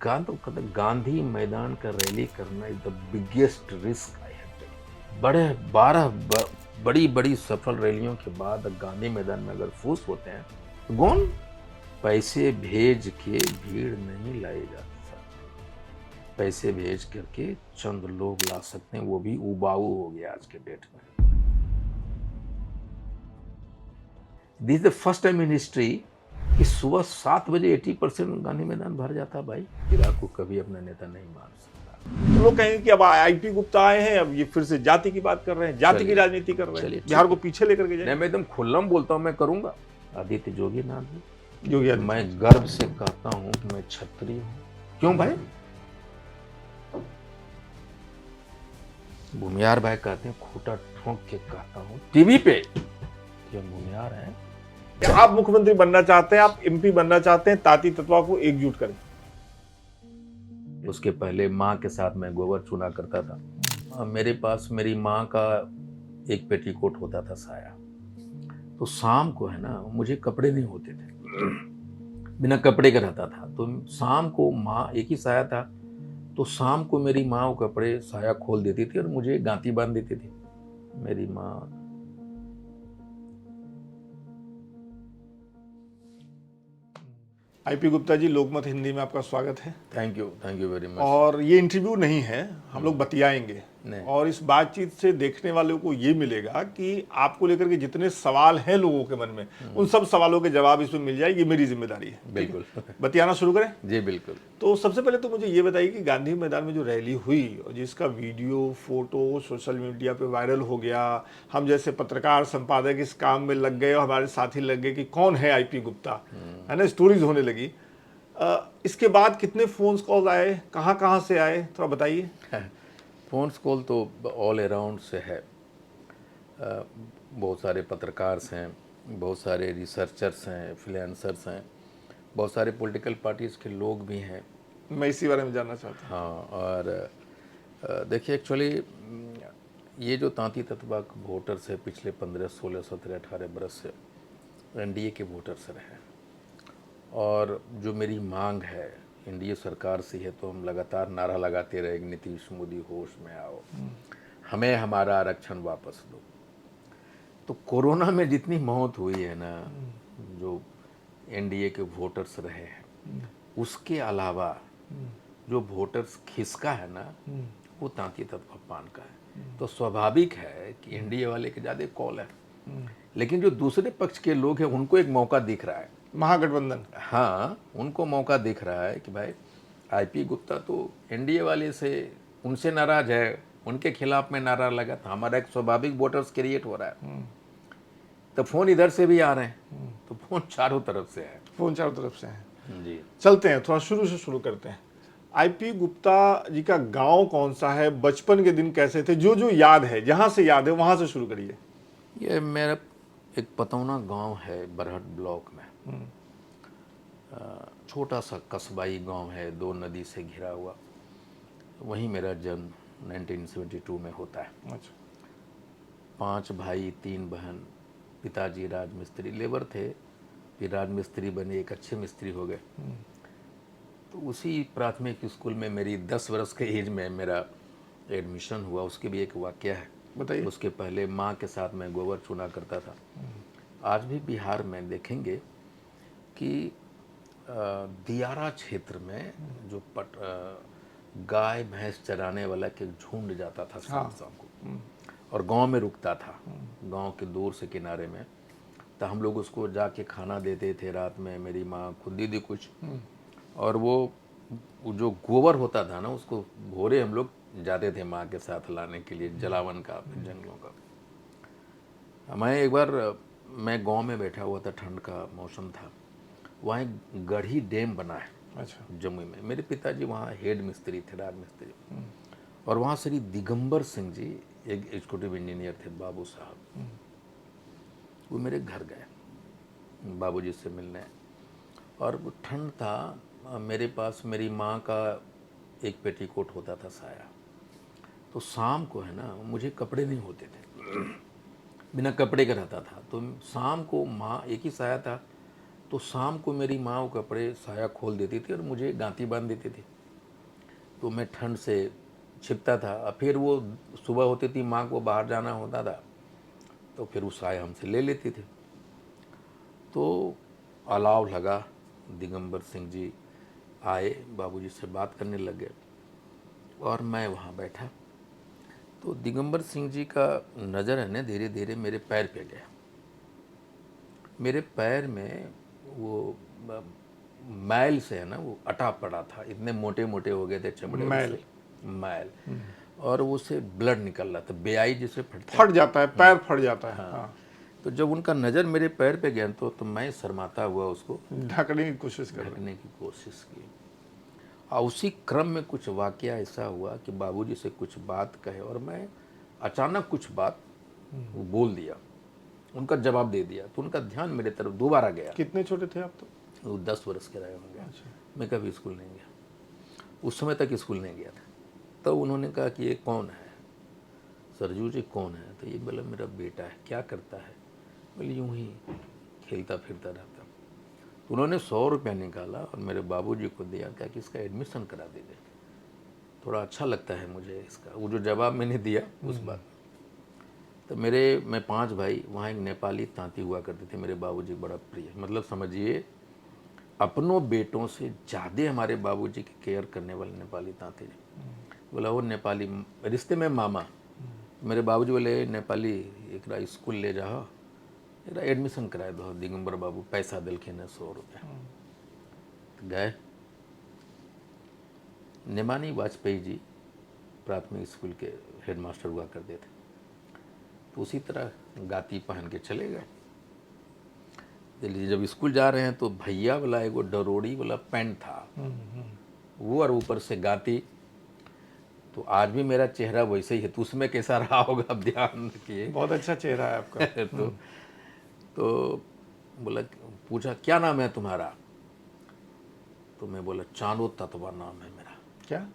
गांधी मैदान का रैली करना is the biggest risk I have taken. बड़े 12 बड़ी बड़ी सफल रैलियों के बाद गांधी मैदान में अगर फूस होते हैं तो कौन पैसे भेज के भीड़ नहीं लाई जा सकती। पैसे भेज करके चंद लोग ला सकते हैं, वो भी उबाऊ हो गया आज के डेट में। This is the first time in history कि सुबह 7 बजे 80% गांधी मैदान भर जाता। भाई चिराग को कभी अपना नेता नहीं मान सकता। तो लोग कहेंगे कि अब आईपी गुप्ता आए हैं, अब ये फिर से जाति की बात कर रहे हैं, जाति की राजनीति कर रहे हैं, बिहार को पीछे लेकर के जाए। मैं एकदम खुल्लम बोलता हूँ, मैं करूंगा। आदित्य जोगी नाम योगी मैं गर्व से कहता हूँ कि मैं क्षत्रिय हूँ। क्यों भाई? भूमियार भाई कहते हैं, खूटा ठोक के कहता हूँ टीवी पे कि हम भूमियार हैं। आप मुख्यमंत्री बनना चाहते हैं, आप एमपी बनना चाहते हैं, ताती तत्वा को एकजुट करें। उसके पहले माँ के साथ मैं गोबर चुना करता था। मेरे पास मेरी माँ का एक पेटीकोट होता था, साया। तो शाम को है ना, मुझे कपड़े नहीं होते थे, बिना कपड़े का रहता था। तो शाम को माँ, एक ही साया था, तो शाम को मेरी माँ वो कपड़े साया खोल देती थी और मुझे गांती बांध देती थी मेरी माँ। आईपी गुप्ता जी, लोकमत हिंदी में आपका स्वागत है। Thank you very much. और ये इंटरव्यू नहीं है, हम लोग बतियाएंगे और इस बातचीत से देखने वालों को ये मिलेगा कि आपको लेकर के जितने सवाल हैं लोगों के मन में, उन सब सवालों के जवाब इसमें मिल जाए। ये मेरी जिम्मेदारी है। बिल्कुल। बतियाना शुरू करें? जी बिल्कुल। तो सबसे पहले तो मुझे ये बताइए कि गांधी मैदान में जो रैली हुई और जिसका वीडियो फोटो सोशल मीडिया पे वायरल हो गया, हम जैसे पत्रकार संपादक इस काम में लग गए और हमारे साथी लग गए कि कौन है आईपी गुप्ता, है ना, स्टोरीज होने लगी। इसके बाद कितने फोन कॉल आए, कहाँ से आए, थोड़ा बताइए। फोन कॉल तो ऑल अराउंड से है। बहुत सारे पत्रकार हैं, बहुत सारे रिसर्चर्स हैं, फ्रीलांसर्स हैं, बहुत सारे पॉलिटिकल पार्टीज़ के लोग भी हैं। मैं इसी बारे में जानना चाहता हूँ। हाँ, और देखिए एक्चुअली ये जो तांती तत्वा वोटर्स है, पिछले 15, 16, 17, 18 बरस से एनडीए के वोटर्स रहे हैं। और जो मेरी मांग है एनडीए सरकार से है, तो हम लगातार नारा लगाते रहे, नीतीश मोदी होश में आओ, हमें हमारा आरक्षण वापस दो। तो कोरोना में जितनी मौत हुई है ना, जो एनडीए के वोटर्स रहे हैं, उसके अलावा जो वोटर्स खिसका है ना, वो तांती तत्वा पान का है। तो स्वाभाविक है कि एनडीए वाले के ज़्यादा कॉल है। लेकिन जो दूसरे पक्ष के लोग हैं, उनको एक मौका दिख रहा है, महागठबंधन। हाँ, उनको मौका दिख रहा है कि भाई आईपी गुप्ता तो एनडीए वाले से, उनसे नाराज है, उनके खिलाफ में नारा लगा, तो हमारा एक स्वाभाविक वोटर्स क्रिएट हो रहा है। तो फोन इधर से भी आ रहे हैं, तो फोन चारों तरफ से है। फोन चारों तरफ से है जी। चलते हैं, थोड़ा शुरू से शुरू करते हैं। आईपी गुप्ता जी का गांव कौन सा है, बचपन के दिन कैसे थे, जो जो याद है, जहां से याद है वहां से शुरू करिए। ये मेरा एक पतौना गांव है, बरहट ब्लॉक में। छोटा सा कस्बाई गांव है, 2 नदी से घिरा हुआ। वहीं मेरा जन्म 1972 में होता है। अच्छा। 5 भाई 3 बहन। पिताजी राजमिस्त्री लेबर थे, फिर राजमिस्त्री बने, एक अच्छे मिस्त्री हो गए। तो उसी प्राथमिक स्कूल में मेरी 10 वर्ष के एज में मेरा एडमिशन हुआ। उसके भी एक वाक्य है, बताइए। उसके पहले माँ के साथ मैं गोबर चुना करता था। आज भी बिहार में देखेंगे कि दियारा क्षेत्र में जो गाय भैंस चराने वाला के झुंड जाता था शाम को, और गांव में रुकता था, गांव के दूर से किनारे में। तो हम लोग उसको जाके खाना देते थे रात में, मेरी माँ खुद दीदी कुछ, और वो जो गोबर होता था ना, उसको भोरे हम लोग जाते थे माँ के साथ लाने के लिए, जलावन का, जंगलों का। मैं एक बार, मैं गांव में बैठा हुआ था, ठंड का मौसम था, वहाँ एक गढ़ी डैम बना है। अच्छा। जम्मू में। मेरे पिताजी वहाँ हेड मिस्त्री थे, राज मिस्त्री, और वहाँ श्री दिगंबर सिंह जी एक एग्जीक्यूटिव इंजीनियर थे, बाबू साहब। वो मेरे घर गए बाबूजी से मिलने, और वो ठंड था। मेरे पास मेरी माँ का एक पेटीकोट होता था, साया। तो शाम को है ना, मुझे कपड़े नहीं होते थे, बिना कपड़े का रहता था। तो शाम को माँ, एक ही साया था, तो शाम को मेरी माँ वो कपड़े साया खोल देती थी और मुझे गांती बांध देती थी। तो मैं ठंड से छिपता था। और फिर वो सुबह होती थी, माँ को बाहर जाना होता था, तो फिर वो साया हमसे ले लेती थी। तो अलाव लगा, दिगंबर सिंह जी आए, बाबूजी से बात करने लग गए और मैं वहाँ बैठा। तो दिगंबर सिंह जी का नज़र है ना धीरे धीरे मेरे पैर पे गया। मेरे पैर में वो मैल से है ना वो अटा पड़ा था, इतने मोटे मोटे हो गए थे चमड़े मैल। उससे, मैल। और उससे ब्लड निकल रहा था, बेआई जिसे फटता फट जाता है, पैर फट जाता है। हाँ। हाँ। तो जब उनका नज़र मेरे पैर पे गया तो मैं शर्माता हुआ उसको ढकने की कोशिश कर रहे ढकने की कोशिश की। और उसी क्रम में कुछ वाकया ऐसा हुआ कि बाबूजी से कुछ बात कहे और मैं अचानक कुछ बात वो बोल दिया, उनका जवाब दे दिया। तो उनका ध्यान मेरे तरफ दोबारा गया। कितने छोटे थे आप तो? वो 10 वर्ष के रहे होंगे। अच्छा। मैं कभी स्कूल नहीं गया, उस समय तक स्कूल नहीं गया था। तो उन्होंने कहा कि ये कौन है? सरजू जी कौन है? तो ये बोला मेरा बेटा है। क्या करता है? बोले यूँ ही खेलता फिरता रहता। तो उन्होंने 100 रुपया निकाला और मेरे बाबूजी को दिया, कहा कि इसका एडमिशन करा दीजिए, थोड़ा अच्छा लगता है मुझे इसका। वो जो जवाब मैंने दिया उस बात। तो मैं 5 भाई, वहाँ एक नेपाली तांती हुआ करते थे, मेरे बाबूजी बड़ा प्रिय, मतलब समझिए अपनों बेटों से ज़्यादा हमारे बाबूजी की केयर करने वाले नेपाली तांती जी। बोला वो नेपाली रिश्ते में मामा। मेरे बाबूजी बोले नेपाली एकरा स्कूल ले जाओ, एकरा एडमिशन कराए दो। दिगंबर बाबू पैसा दिलखिन 100 रुपया। तो गए। नेमानी वाजपेयी जी प्राथमिक स्कूल के हेडमास्टर हुआ करते थे। तो उसी तरह गाती पहन के चले गए। दिल्ली जब स्कूल जा रहे हैं तो भैया वाला एगो डरोड़ी वाला पैंट था, वो और ऊपर से गाती। तो आज भी मेरा चेहरा वैसे ही है, तो उसमें कैसा रहा होगा आप ध्यान रखिए। बहुत अच्छा चेहरा है आपका। तो बोला, पूछा क्या नाम है तुम्हारा? तो मैं बोला चांदो ततवा नाम है मेरा। क्या?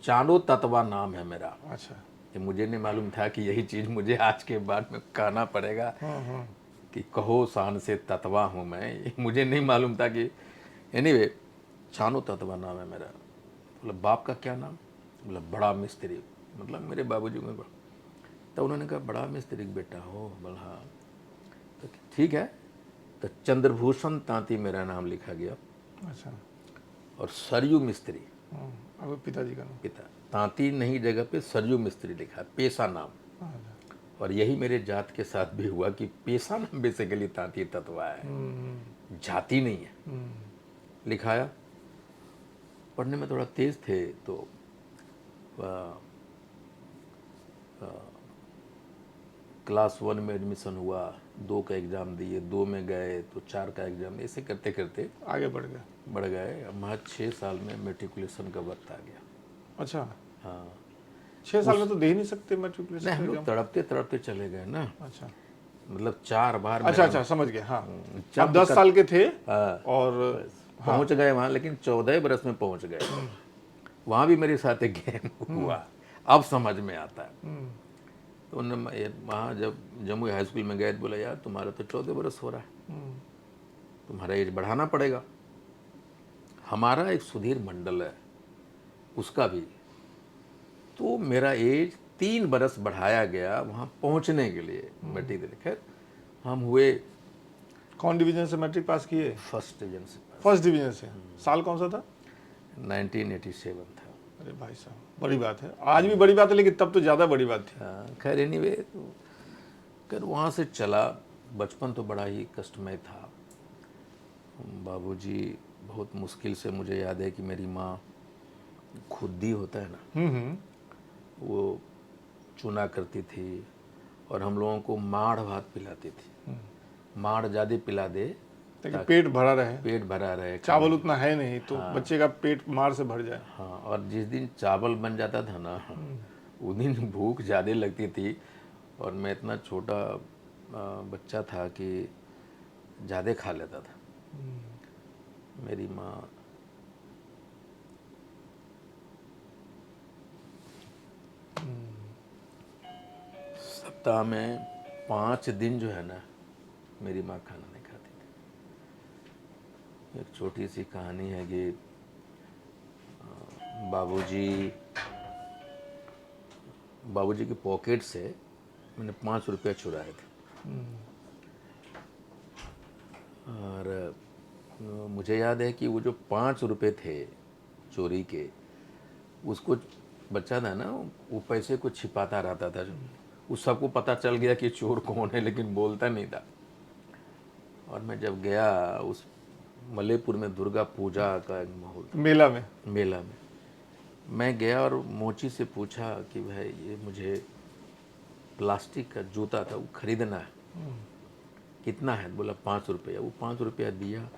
चांदो ततवा नाम है मेरा। अच्छा। कि मुझे नहीं मालूम था कि यही चीज़ मुझे आज के बाद में कहना पड़ेगा कि कहो शान से ततवा हूँ मैं। ये मुझे नहीं मालूम था कि एनीवे चांदो ततवा नाम है मेरा। बोला बाप का क्या नाम? बोला बड़ा मिस्त्री, मतलब मेरे बाबूजी में बड़ा। तो उन्होंने कहा बड़ा मिस्त्री बेटा हो? बोला हाँ। तो ठीक है। तो चंद्रभूषण तांती मेरा नाम लिखा गया अच्छा। और सरयू मिस्त्री अब पिताजी का नाम? पिता। तांती नहीं जगह पे सरयू मिस्त्री लिखा, पेशा नाम। अच्छा। और यही मेरे जात के साथ भी हुआ कि पेशा नाम बेसिकली तांती तत्वा है, जाति नहीं है। लिखाया। पढ़ने में थोड़ा तेज थे तो क्लास 1 में एडमिशन हुआ, 2 का एग्ज़ाम दिए, 2 में गए तो 4 का एग्ज़ाम, ऐसे करते करते आगे बढ़ गया। बढ़ गए। अब महज 6 साल में मेट्रिकुलेशन का वक्त आ गया। अच्छा। हाँ। 6 साल में तो दे ही नहीं सकते मैट्रिकुलेशन नहीं, हम का लोग एग्जाम। तड़पते तड़पते चले गए ना, अच्छा। मतलब 4 बार अच्छा मेरा अच्छा, समझ गया। हाँ, जब आप 10 साल के थे हाँ, और पहुंच गए वहाँ, लेकिन 14 बरस में पहुंच गए। वहाँ भी मेरे साथ एक गेम हुआ, अब समझ में आता है। तो उन्होंने वहाँ जब जम्मू हाई स्कूल में गए तो बोला यार तुम्हारा तो 14 बरस हो रहा है, तुम्हारा एज बढ़ाना पड़ेगा। हमारा एक सुधीर मंडल है, उसका भी, तो मेरा एज 3 बरस बढ़ाया गया वहाँ पहुँचने के लिए मेट्रिक। खैर हम हुए कौन डिवीजन से मैट्रिक पास किए? फर्स्ट डिवीजन से। फर्स्ट डिवीजन से। साल कौन सा था? 1987 था। अरे भाई साहब, बड़ी बात है। आज भी बड़ी बात है, लेकिन तब तो ज़्यादा बड़ी बात थी। हाँ, खैर एनीवे तो खैर वहाँ से चला। बचपन तो बड़ा ही कष्टमय था। बाबूजी बहुत मुश्किल से, मुझे याद है कि मेरी माँ खुद्दी होता है ना, वो चुना करती थी और हम लोगों को माड़ भात पिलाती थी। माड़ ज़्यादा पिला दे ताकि पेट भरा रहे। पेट भरा रहे। चावल उतना है नहीं तो बच्चे का पेट मार से भर जाए। हाँ, और जिस दिन चावल बन जाता था ना, उस दिन भूख ज़्यादा लगती थी। और मैं इतना छोटा बच्चा था कि ज़्यादा खा लेता था। मेरी माँ सप्ताह में 5 दिन जो है ना, मेरी माँ खाना नहीं खाती थी। एक छोटी सी कहानी है कि बाबूजी बाबूजी की पॉकेट से मैंने 5 रुपया चुराए थे। और मुझे याद है कि वो जो 5 रुपये थे चोरी के, उसको बच्चा था ना, वो पैसे को छिपाता रहता था। उस सबको पता चल गया कि चोर कौन है, लेकिन बोलता नहीं था। और मैं जब गया उस मलेपुर में दुर्गा पूजा का एक माहौल था, मेला में मैं गया और मोची से पूछा कि भाई ये मुझे प्लास्टिक का जूता था, वो खरीदना है, कितना है? बोला 5 रुपया। वो 5 रुपया दिया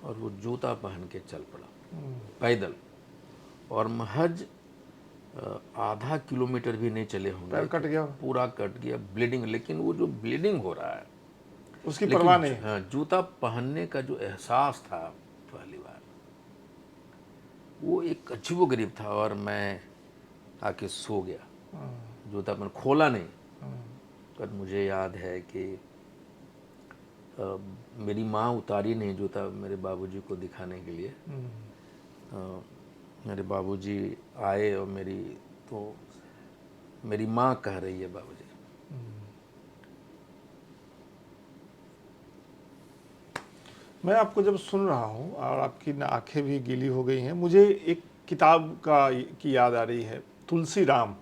और वो जूता पहन के चल पड़ा पैदल। और महज आधा किलोमीटर भी नहीं चले होंगे, पैर कट गया, पूरा कट गया, ब्लीडिंग। लेकिन वो जो ब्लीडिंग हो रहा है उसकी परवाह नहीं। हाँ, जूता पहनने का जो एहसास था पहली बार, वो एक अजीबोगरीब था। और मैं आके सो गया, जूता मैंने खोला नहीं। पर मुझे याद है कि मेरी माँ उतारी नहीं जूता मेरे बाबूजी को दिखाने के लिए। मेरे बाबूजी आए और मेरी माँ कह रही है बाबूजी। मैं आपको जब सुन रहा हूँ और आपकी आंखें भी गीली हो गई हैं, मुझे एक किताब की याद आ रही है। तुलसी राम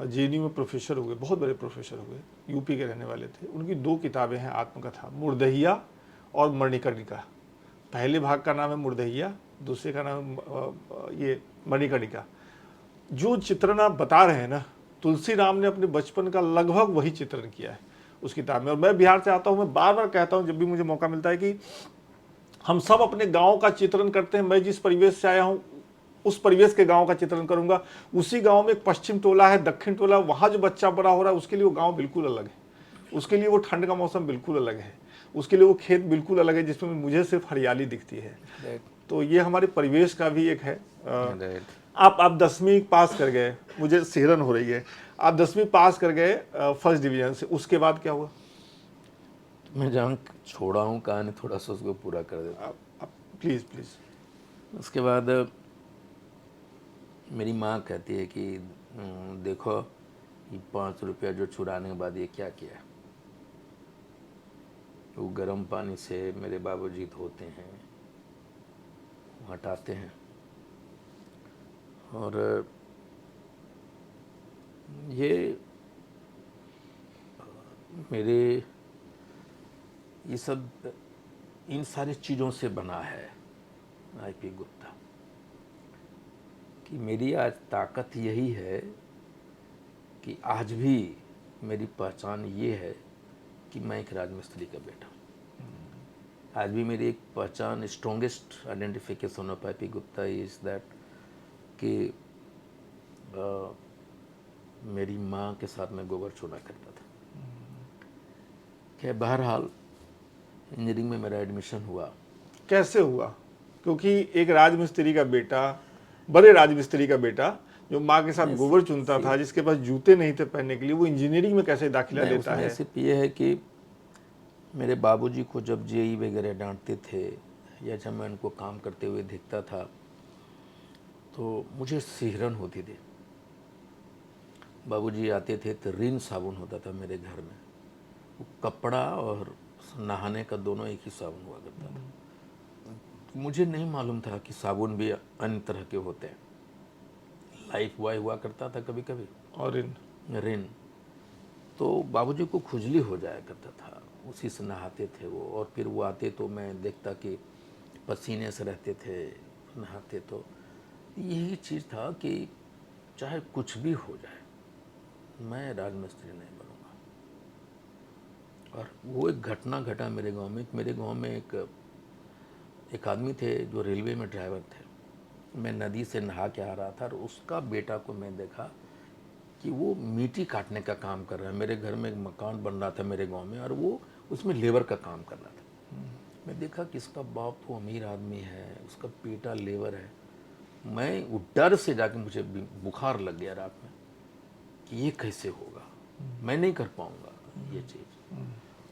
जेएनयू में प्रोफेसर हुए, बहुत बड़े प्रोफेसर हुए, यूपी के रहने वाले थे। उनकी 2 किताबें हैं आत्मकथा, मुर्दहिया और मणिकर्णिका। पहले भाग का नाम है मुर्दहिया, दूसरे का नाम ये मणिकर्णिका। जो चित्रण आप बता रहे हैं ना, तुलसी राम ने अपने बचपन का लगभग वही चित्रण किया है उस किताब में। और मैं बिहार से आता हूँ, मैं बार बार कहता हूँ जब भी मुझे मौका मिलता है कि हम सब अपने गांव का चित्रण करते हैं। मैं जिस परिवेश से आया हूं उस परिवेश के गांव का चित्रण करूंगा। उसी गांव में एक पश्चिम टोला है, दक्षिण टोला, वहां जो बच्चा बड़ा हो रहा है उसके लिए वो गांव बिल्कुल अलग है, उसके लिए वो ठंड का मौसम बिल्कुल अलग है, उसके लिए वो खेत बिल्कुल अलग है जिसमें मुझे सिर्फ हरियाली दिखती है। तो ये हमारे परिवेश का भी एक है। आप 10वीं पास कर गए, मुझे सिहरन हो रही है। आप 10वीं पास कर गए फर्स्ट डिवीजन से, उसके बाद क्या हुआ? मैं जहाँ छोड़ा हूँ कहानी थोड़ा सा उसको पूरा कर देता। आप प्लीज़ प्लीज़। उसके बाद मेरी माँ कहती है कि देखो ये 5 रुपया जो चुराने के बाद ये क्या किया। वो गर्म पानी से मेरे बाबूजी धोते हैं, हटाते हैं। और ये मेरे ये सब इन सारी चीज़ों से बना है आईपी गुप्ता कि मेरी आज ताकत यही है कि आज भी मेरी पहचान ये है कि मैं एक राजमिस्त्री का बेटा हूँ। आज भी मेरी एक पहचान, strongest identification of IP Gupta is that कि मेरी माँ के साथ मैं गोबर छोड़ा करता था। क्या बहरहाल इंजीनियरिंग में मेरा एडमिशन हुआ। कैसे हुआ? क्योंकि एक राजमिस्त्री का बेटा, बड़े राजमिस्त्री का बेटा जो माँ के साथ गोबर चुनता था, जिसके पास जूते नहीं थे पहनने के लिए, वो इंजीनियरिंग में कैसे दाखिला लेता है? सिर्फ ये है कि मेरे बाबूजी को जब जेई वगैरह डांटते थे या जब मैं उनको काम करते हुए देखता था तो मुझे सिहरन होती थी। बाबूजी आते थे तो रिन साबुन होता था मेरे घर में, वो कपड़ा और नहाने का दोनों एक ही साबुन हुआ करता था। मुझे नहीं मालूम था कि साबुन भी अन्य तरह के होते हैं। लाइफ बॉय हुआ करता था कभी कभी, और रिन। तो बाबूजी को खुजली हो जाया करता था, उसी से नहाते थे वो। और फिर वो आते तो मैं देखता कि पसीने से रहते थे, नहाते। तो यही चीज़ था कि चाहे कुछ भी हो जाए मैं राजमिस्त्री नहीं बनूंगा। और वो एक घटना घटा मेरे गांव में। मेरे गांव में एक आदमी थे जो रेलवे में ड्राइवर थे। मैं नदी से नहा के आ रहा था और उसका बेटा को मैं देखा कि वो मिट्टी काटने का काम कर रहा है। मेरे घर में एक मकान बन रहा था मेरे गांव में और वो उसमें लेबर का काम कर रहा था। मैं देखा कि इसका बाप तो अमीर आदमी है, उसका बेटा लेबर है। मैं वो डर से जाके मुझे बुखार लग गया रात में कि ये कैसे होगा, मैं नहीं कर पाऊंगा ये चीज़।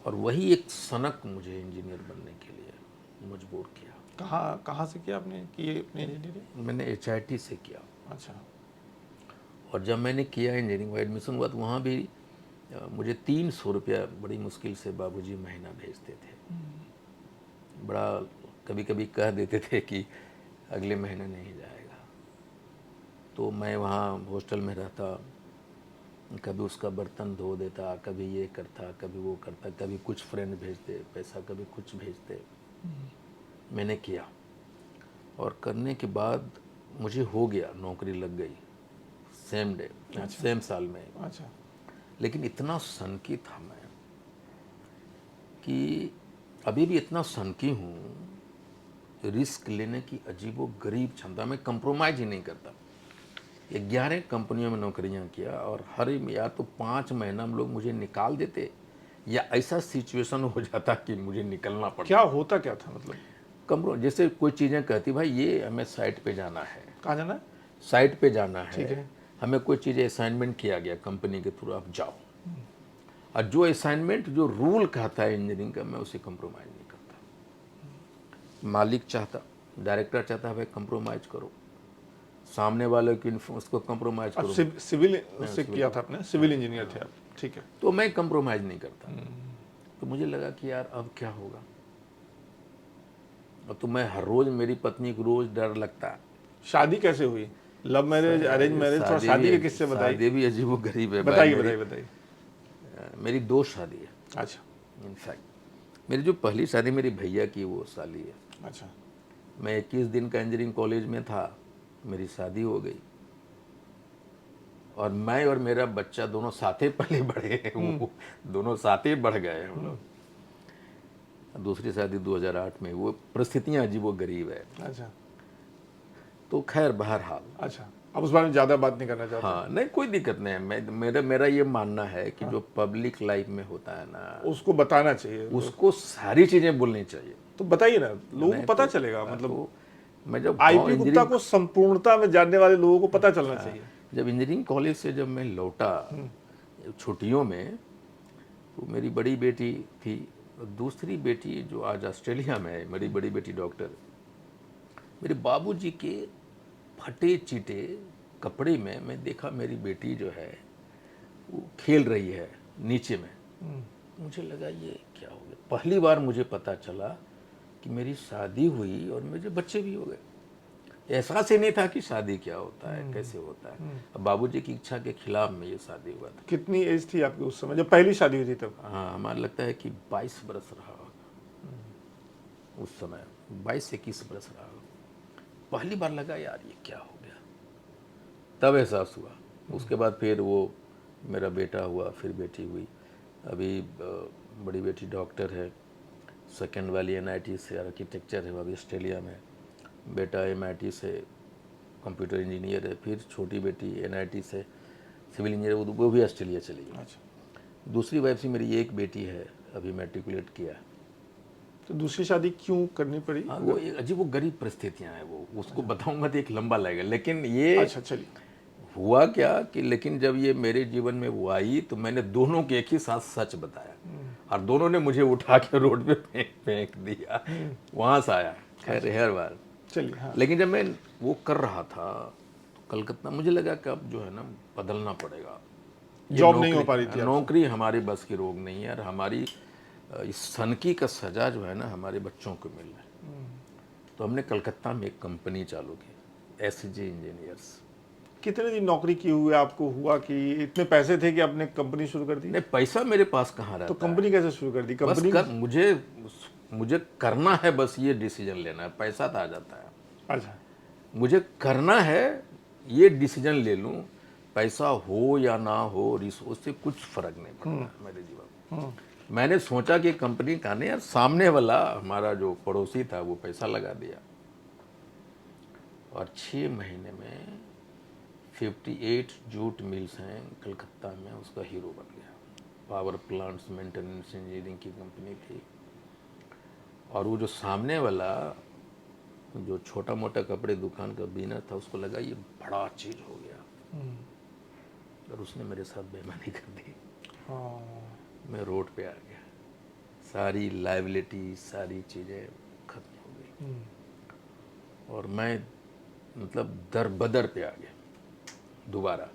और वही एक सनक मुझे इंजीनियर बनने के लिए मजबूर किया। कहाँ से किया आपने कि अपनी इंजीनियरिंग? मैंने HIT से किया। अच्छा। और जब मैंने किया इंजीनियरिंग में एडमिशन हुआ तो वहाँ भी मुझे 300 रुपया बड़ी मुश्किल से बाबूजी महीना भेजते थे। बड़ा कभी कभी कह देते थे कि अगले महीने नहीं जाएगा, तो मैं वहाँ हॉस्टल में रहता, कभी उसका बर्तन धो देता, कभी ये करता, कभी वो करता, कभी कुछ फ्रेंड भेजते पैसा, कभी कुछ भेजते। मैंने किया और करने के बाद मुझे हो गया, नौकरी लग गई सेम डे, सेम साल में। अच्छा। लेकिन इतना सनकी था मैं कि अभी भी इतना सनकी हूँ, रिस्क लेने की अजीबो गरीब क्षमता, में कंप्रोमाइज ही नहीं करता। 11 कंपनियों में नौकरियां किया और हर या तो 5 महीना में लोग मुझे निकाल देते या ऐसा सिचुएशन हो जाता कि मुझे निकलना पड़ता। क्या होता क्या था मतलब? कंप्रो जैसे कोई चीज़ें कहती भाई ये हमें साइट पे जाना है, कहाँ जाना है? साइट पे जाना ठीक है, है। हमें कोई चीज़ असाइनमेंट किया गया कंपनी के थ्रू, आप जाओ। और जो असाइनमेंट जो रूल कहता है इंजीनियरिंग का, मैं उसे कंप्रोमाइज़ नहीं करता। मालिक चाहता, डायरेक्टर चाहता है भाई कंप्रोमाइज़ करो, सामने वाले की उसको कंप्रोमाइज़ आप करो। सिविल से किया था आपने, सिविल इंजीनियर थे आप? ठीक है। तो मैं कंप्रोमाइज़ नहीं करता। तो मुझे लगा कि यार अब क्या होगा। अब तो मैं हर रोज़, मेरी पत्नी को रोज़ डर लगता है। शादी कैसे हुई? Love marriage, arrange marriage? थोड़ा शादी के किस्से बताइए। शादी भी अजीबो गरीब है भाई। बताइए बताइए बताइए। मेरी 2 शादी है अच्छा। इनफैक्ट। मेरी जो पहली शादी मेरी भैया की वो साली है। अच्छा। मैं 21 दिन का इंजीनियरिंग कॉलेज में था, मेरी शादी हो गई और मैं और मेरा बच्चा दोनों साथ ही पले बढ़े हैं। वो दोनों साथ ही बढ़ गए हम लोग। दूसरी शादी 2008 में, वो परिस्थितियां अजीबो गरीब है। अच्छा। तो खैर बहरहाल, अच्छा, अब उस बारे में ज़्यादा बात नहीं करना चाहते? हाँ नहीं कोई दिक्कत नहीं है। मेरा ये मानना है कि जो पब्लिक लाइफ में होता है ना, उसको बताना चाहिए। उसको सारी चीज़ें बोलनी चाहिए। तो बताइए ना, लोगों को नहीं पता तो, चलेगा। मतलब तो मैं जब आईपी गुप्ता इंजीनियरिंग, को संपूर्णता में जानने वाले लोगों को पता चलना चाहिए। जब इंजीनियरिंग कॉलेज से जब मैं लौटा छुट्टियों में, तो मेरी बड़ी बेटी थी, दूसरी बेटी जो आज ऑस्ट्रेलिया में है, मेरी बड़ी बेटी डॉक्टर। मेरे बाबूजी के फटे चीटे कपड़े में मैं देखा मेरी बेटी जो है वो खेल रही है नीचे में। मुझे लगा ये क्या हो गया। पहली बार मुझे पता चला कि मेरी शादी हुई और मुझे बच्चे भी हो गए। एहसास ही नहीं था कि शादी क्या होता है, कैसे होता है। अब बाबूजी की इच्छा के खिलाफ में ये शादी हुआ था। कितनी एज थी आपकी उस समय जब पहली शादी हुई थी तब? हाँ, हमारा लगता है कि 22 बरस रहा होगा उस समय, 22-21 बरस रहा होगा। पहली बार लगा यार ये क्या हो गया, तब एहसास हुआ। उसके बाद फिर वो मेरा बेटा हुआ, फिर बेटी हुई। अभी बड़ी बेटी डॉक्टर है, सेकेंड वाली NIT से आर्किटेक्चर है, वो अभी ऑस्ट्रेलिया में। बेटा MIT से कंप्यूटर इंजीनियर है। फिर छोटी बेटी NIT से सिविल इंजीनियर, वो भी ऑस्ट्रेलिया चली गई। अच्छा। दूसरी वाइफ से मेरी एक बेटी है, अभी मैट्रिकुलेट किया। तो दूसरी शादी क्यों करनी पड़ी? हाँ, वो एक अजीब वो गरीब परिस्थितियाँ हैं, वो उसको बताऊंगा तो एक लंबा लगेगा। लेकिन ये अच्छा, चलिए। हुआ क्या कि लेकिन जब ये मेरे जीवन में वो आई तो मैंने दोनों के एक ही साथ सच बताया और दोनों ने मुझे उठा के रोड पे फेंक दिया। वहाँ से आया, खैर हर बार। चलिए। हाँ। लेकिन जब मैं वो कर रहा था तो कलकत्ता, मुझे लगा कि अब जो है ना बदलना पड़ेगा। ये जॉब नहीं हो पा रही थी आपसे? नौकरी हमारी बस की रोग नहीं है और हमारी इस सनकी का सजा जो है ना हमारे बच्चों को मिल रहा है। तो हमने कलकत्ता में एक कंपनी चालू की, SG इंजीनियर्स। कितने दिन नौकरी की हुई आपको? हुआ कि इतने पैसे थे कि आपने कंपनी शुरू कर दी? नहीं, पैसा मेरे पास कहाँ रहता तो है। कंपनी कैसे शुरू कर दी? बस कंपनी कर, मुझे करना है, बस ये डिसीजन लेना है, पैसा तो आ जाता है। अच्छा। मुझे करना है, ये डिसीजन ले लूँ, पैसा हो या ना हो, उससे कुछ फर्क नहीं पड़ता मेरे जीवन में। मैंने सोचा कि कंपनी का नहीं यार, सामने वाला हमारा जो पड़ोसी था वो पैसा लगा दिया और 6 महीने में 58 जूट मिल्स हैं कलकत्ता में, उसका हीरो बन गया। पावर प्लांट्स मेंटेनेंस इंजीनियरिंग की कंपनी थी। और वो जो सामने वाला जो छोटा मोटा कपड़े दुकान का बिजनेस था, उसको लगा ये बड़ा चीज हो गया और उसने मेरे साथ बेईमानी कर दी। मैं रोड पे आ गया, सारी लाइबिलिटी, सारी चीज़ें खत्म हो गई। और मैं मतलब दर बदर पे आ गया दोबारा।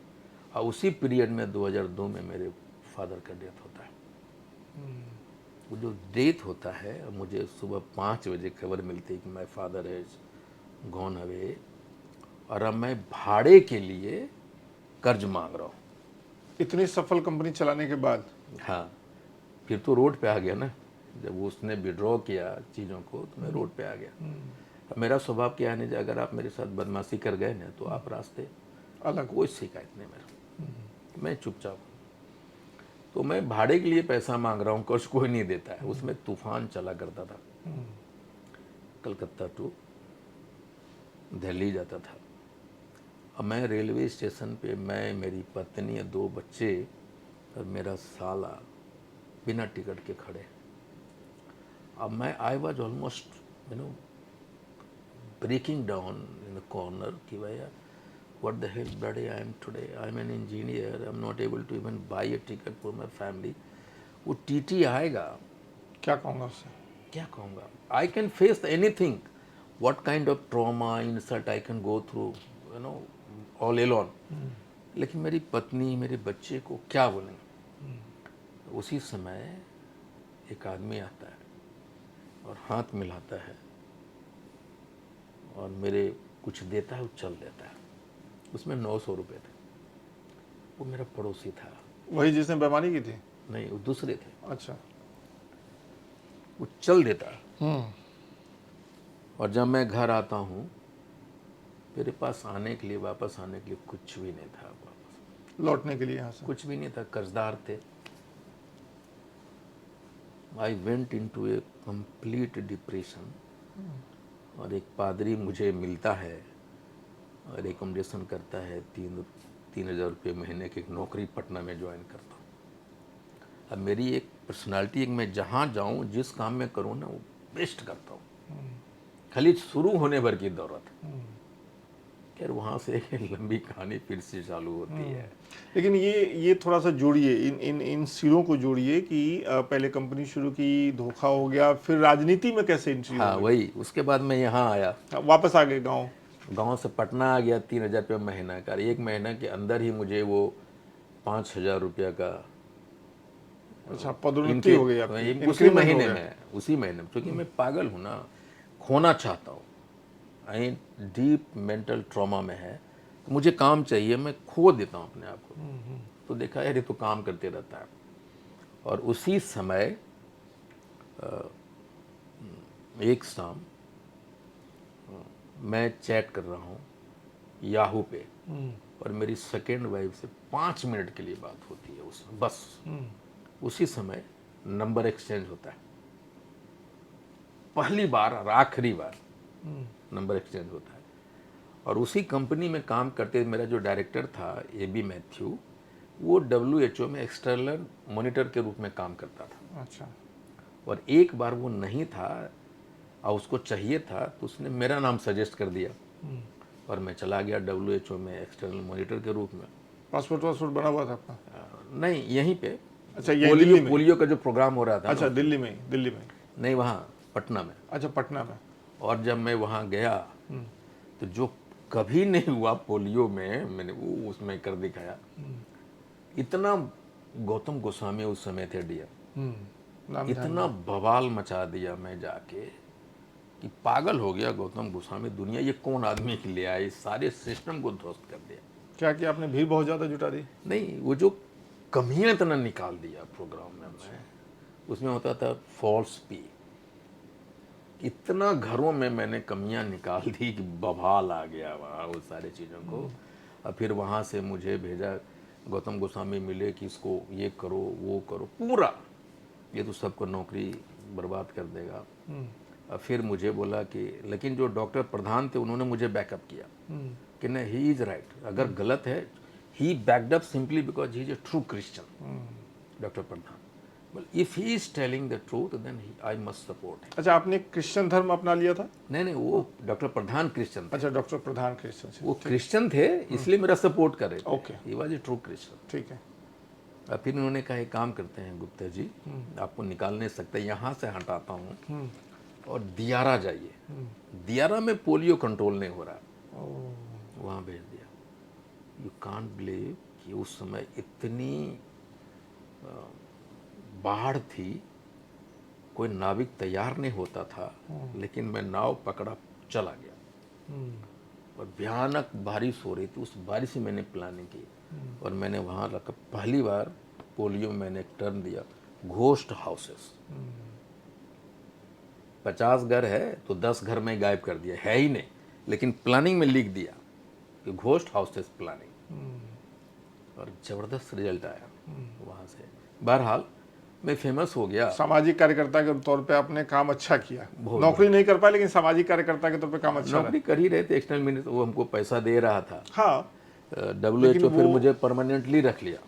और उसी पीरियड में 2002 में मेरे फादर का डेथ होता है। वो जो डेथ होता है, मुझे सुबह 5 बजे खबर मिलती है कि my father is gone away, और अब मैं भाड़े के लिए कर्ज मांग रहा हूँ। इतनी सफल कंपनी चलाने के बाद? हाँ, फिर तो रोड पे आ गया ना। जब उसने विड्रॉ किया चीज़ों को तो मैं रोड पे आ गया। अब मेरा स्वभाव क्या है नहीं, अगर आप मेरे साथ बदमाशी कर गए ना तो आप रास्ते अलग। कोई शिकायत नहीं मेरा, मैं चुपचाप हूँ। तो मैं भाड़े के लिए पैसा मांग रहा हूँ, कर्ज कोई नहीं देता है। उसमें तूफान चला करता था, कलकत्ता टू दिल्ली जाता था। अब मैं रेलवे स्टेशन पे, मैं, मेरी पत्नी, 2 बच्चे और मेरा साला बिना टिकट के खड़े। अब मैं I was almost breaking down in the corner कि भैया what the hell bloody I am today, I am an engineer, I am not able to even buy a ticket for my family. वो TT आएगा, क्या कहूँगा उससे? क्या कहूँगा? I can face anything, what kind of trauma, insult I can go through, all alone. लेकिन मेरी पत्नी, मेरे बच्चे को क्या बोलेंगे? उसी समय एक आदमी आता है और हाथ मिलाता है और मेरे कुछ देता है, वो चल देता है। उसमें 900 रुपये थे। वो मेरा पड़ोसी था। वही जिसने बेईमानी की थी? नहीं, वो दूसरे थे। अच्छा। वो चल देता। और जब मैं घर आता हूँ, मेरे पास आने के लिए, वापस आने के लिए कुछ भी नहीं था। वापस लौटने के लिए यहाँ से कुछ भी नहीं था, कर्जदार थे। I went in to a complete depression. और एक पादरी मुझे मिलता है और एकोमोडेशन करता है, 3,000 रुपये महीने की एक नौकरी पटना में ज्वाइन करता हूँ। अब मेरी एक पर्सनालिटी, एक मैं जहाँ जाऊँ, जिस काम में करूँ ना, वो बेस्ट करता हूँ। खाली शुरू होने भर की दौलत। खैर वहाँ से एक लंबी कहानी फिर से चालू होती है। लेकिन ये थोड़ा सा जोड़िए, इन सिरों को जोड़िए कि पहले कंपनी शुरू की, धोखा हो गया, फिर राजनीति में कैसे एंट्री हाँ, हो गई? वही। उसके बाद मैं यहाँ आया, वापस आ गए गाँव? गांव से पटना आ गया। 3,000 रुपये महीना का। 1 महीना के अंदर ही मुझे वो 5,000 रुपये का अच्छा, पदोन्नति हो गई आपकी, उसी इंक्रीमेंट हो महीने गया। में, उसी महीने में। क्योंकि मैं पागल हूँ ना, खोना चाहता हूँ। आई डीप मेंटल ट्रॉमा में है, तो मुझे काम चाहिए, मैं खो देता हूँ अपने आप को। तो देखा यार, ये तो काम करते रहता है। और उसी समय एक शाम मैं चैट कर रहा हूँ याहू पे, और मेरी सेकेंड वाइफ से 5 मिनट के लिए बात होती है उसमें, बस। उसी समय नंबर एक्सचेंज होता है, पहली बार और आखिरी बार नंबर एक्सचेंज होता है। और उसी कंपनी में काम करते मेरा जो डायरेक्टर था, AB मैथ्यू, वो WHO में एक्सटर्नल मॉनिटर के रूप में काम करता था। अच्छा। और एक बार वो नहीं था और उसको चाहिए था, तो उसने मेरा नाम सजेस्ट कर दिया और मैं चला गया WHO में एक्सटर्नल मॉनिटर के रूप में। पासपोर्ट बना हुआ था आपका? नहीं, यहीं पे। अच्छा, यही दिल्ली में? पोलियो का जो प्रोग्राम हो रहा था। अच्छा, दिल्ली में? नहीं, वहाँ पटना में। अच्छा, पटना में। और जब मैं वहाँ गया तो जो कभी नहीं हुआ पोलियो में, मैंने वो उसमें कर दिखाया। इतना गौतम गोस्वामी उस समय थे DM, इतना बवाल मचा दिया मैं जाके कि पागल हो गया गौतम गोस्वामी, दुनिया ये कौन आदमी के लिए आए, सारे सिस्टम को ध्वस्त कर दिया। क्या कि आपने भीड़ बहुत ज़्यादा जुटा दी? नहीं, वो जो कमियां इतना निकाल दिया प्रोग्राम में। मैं उसमें होता था फॉल्स पी, इतना घरों में मैंने कमियां निकाल दी कि बवाल आ गया वहाँ उस सारी चीज़ों को। और फिर वहाँ से मुझे भेजा, गौतम गोस्वामी मिले कि इसको ये करो, वो करो, पूरा ये तो सबको नौकरी बर्बाद कर देगा। और फिर मुझे बोला कि, लेकिन जो डॉक्टर प्रधान थे उन्होंने मुझे बैकअप किया कि नहीं, ही इज़ राइट, अगर गलत है, he backed up simply because he is a true Christian, doctor Pradhan. If he is telling the truth then I must support him. अच्छा, आपने क्रिश्चियन धर्म अपना लिया था? नहीं, वो डॉक्टर प्रधान क्रिश्चियन थे। अच्छा, डॉक्टर प्रधान क्रिश्चियन थे। वो क्रिश्चियन थे, इसलिए मेरा सपोर्ट कर रहे थे। Okay. He was a true Christian. ठीक है। और फिर उन्होंने कहा, एक काम करते हैं गुप्ता जी, आपको निकाल नहीं सकते, यहाँ से हटाता हूँ और दियारा जाइए, दियारा में पोलियो कंट्रोल नहीं हो रहा, वहाँ भेज दिया। यू कांट बिलीव कि उस समय इतनी बाढ़ थी, कोई नाविक तैयार नहीं होता था, लेकिन मैं नाव पकड़ा चला गया। और भयानक बारिश हो रही थी, उस बारिश में मैंने प्लानिंग की और मैंने वहाँ रखा पहली बार पोलियो में मैंने एक टर्म दिया, घोस्ट हाउसेस। 50 घर है तो 10 घर में गायब कर दिया, है ही नहीं, लेकिन प्लानिंग में लिख दिया कि घोस्ट हाउसेस प्लानिंग, और जबरदस्त रिजल्ट आया वहाँ से। बहरहाल मैं फेमस हो गया। सामाजिक कार्यकर्ता के तौर पे आपने काम अच्छा किया, बहुत नौकरी नहीं कर पाए लेकिन सामाजिक कार्यकर्ता के तौर पे काम अच्छा रहा। नौकरी कर ही रहे थे, एक्सटर्नल मिनिस्टर वो हमको पैसा दे रहा था। हाँ, WHO फिर मुझे परमानेंटली रख लिया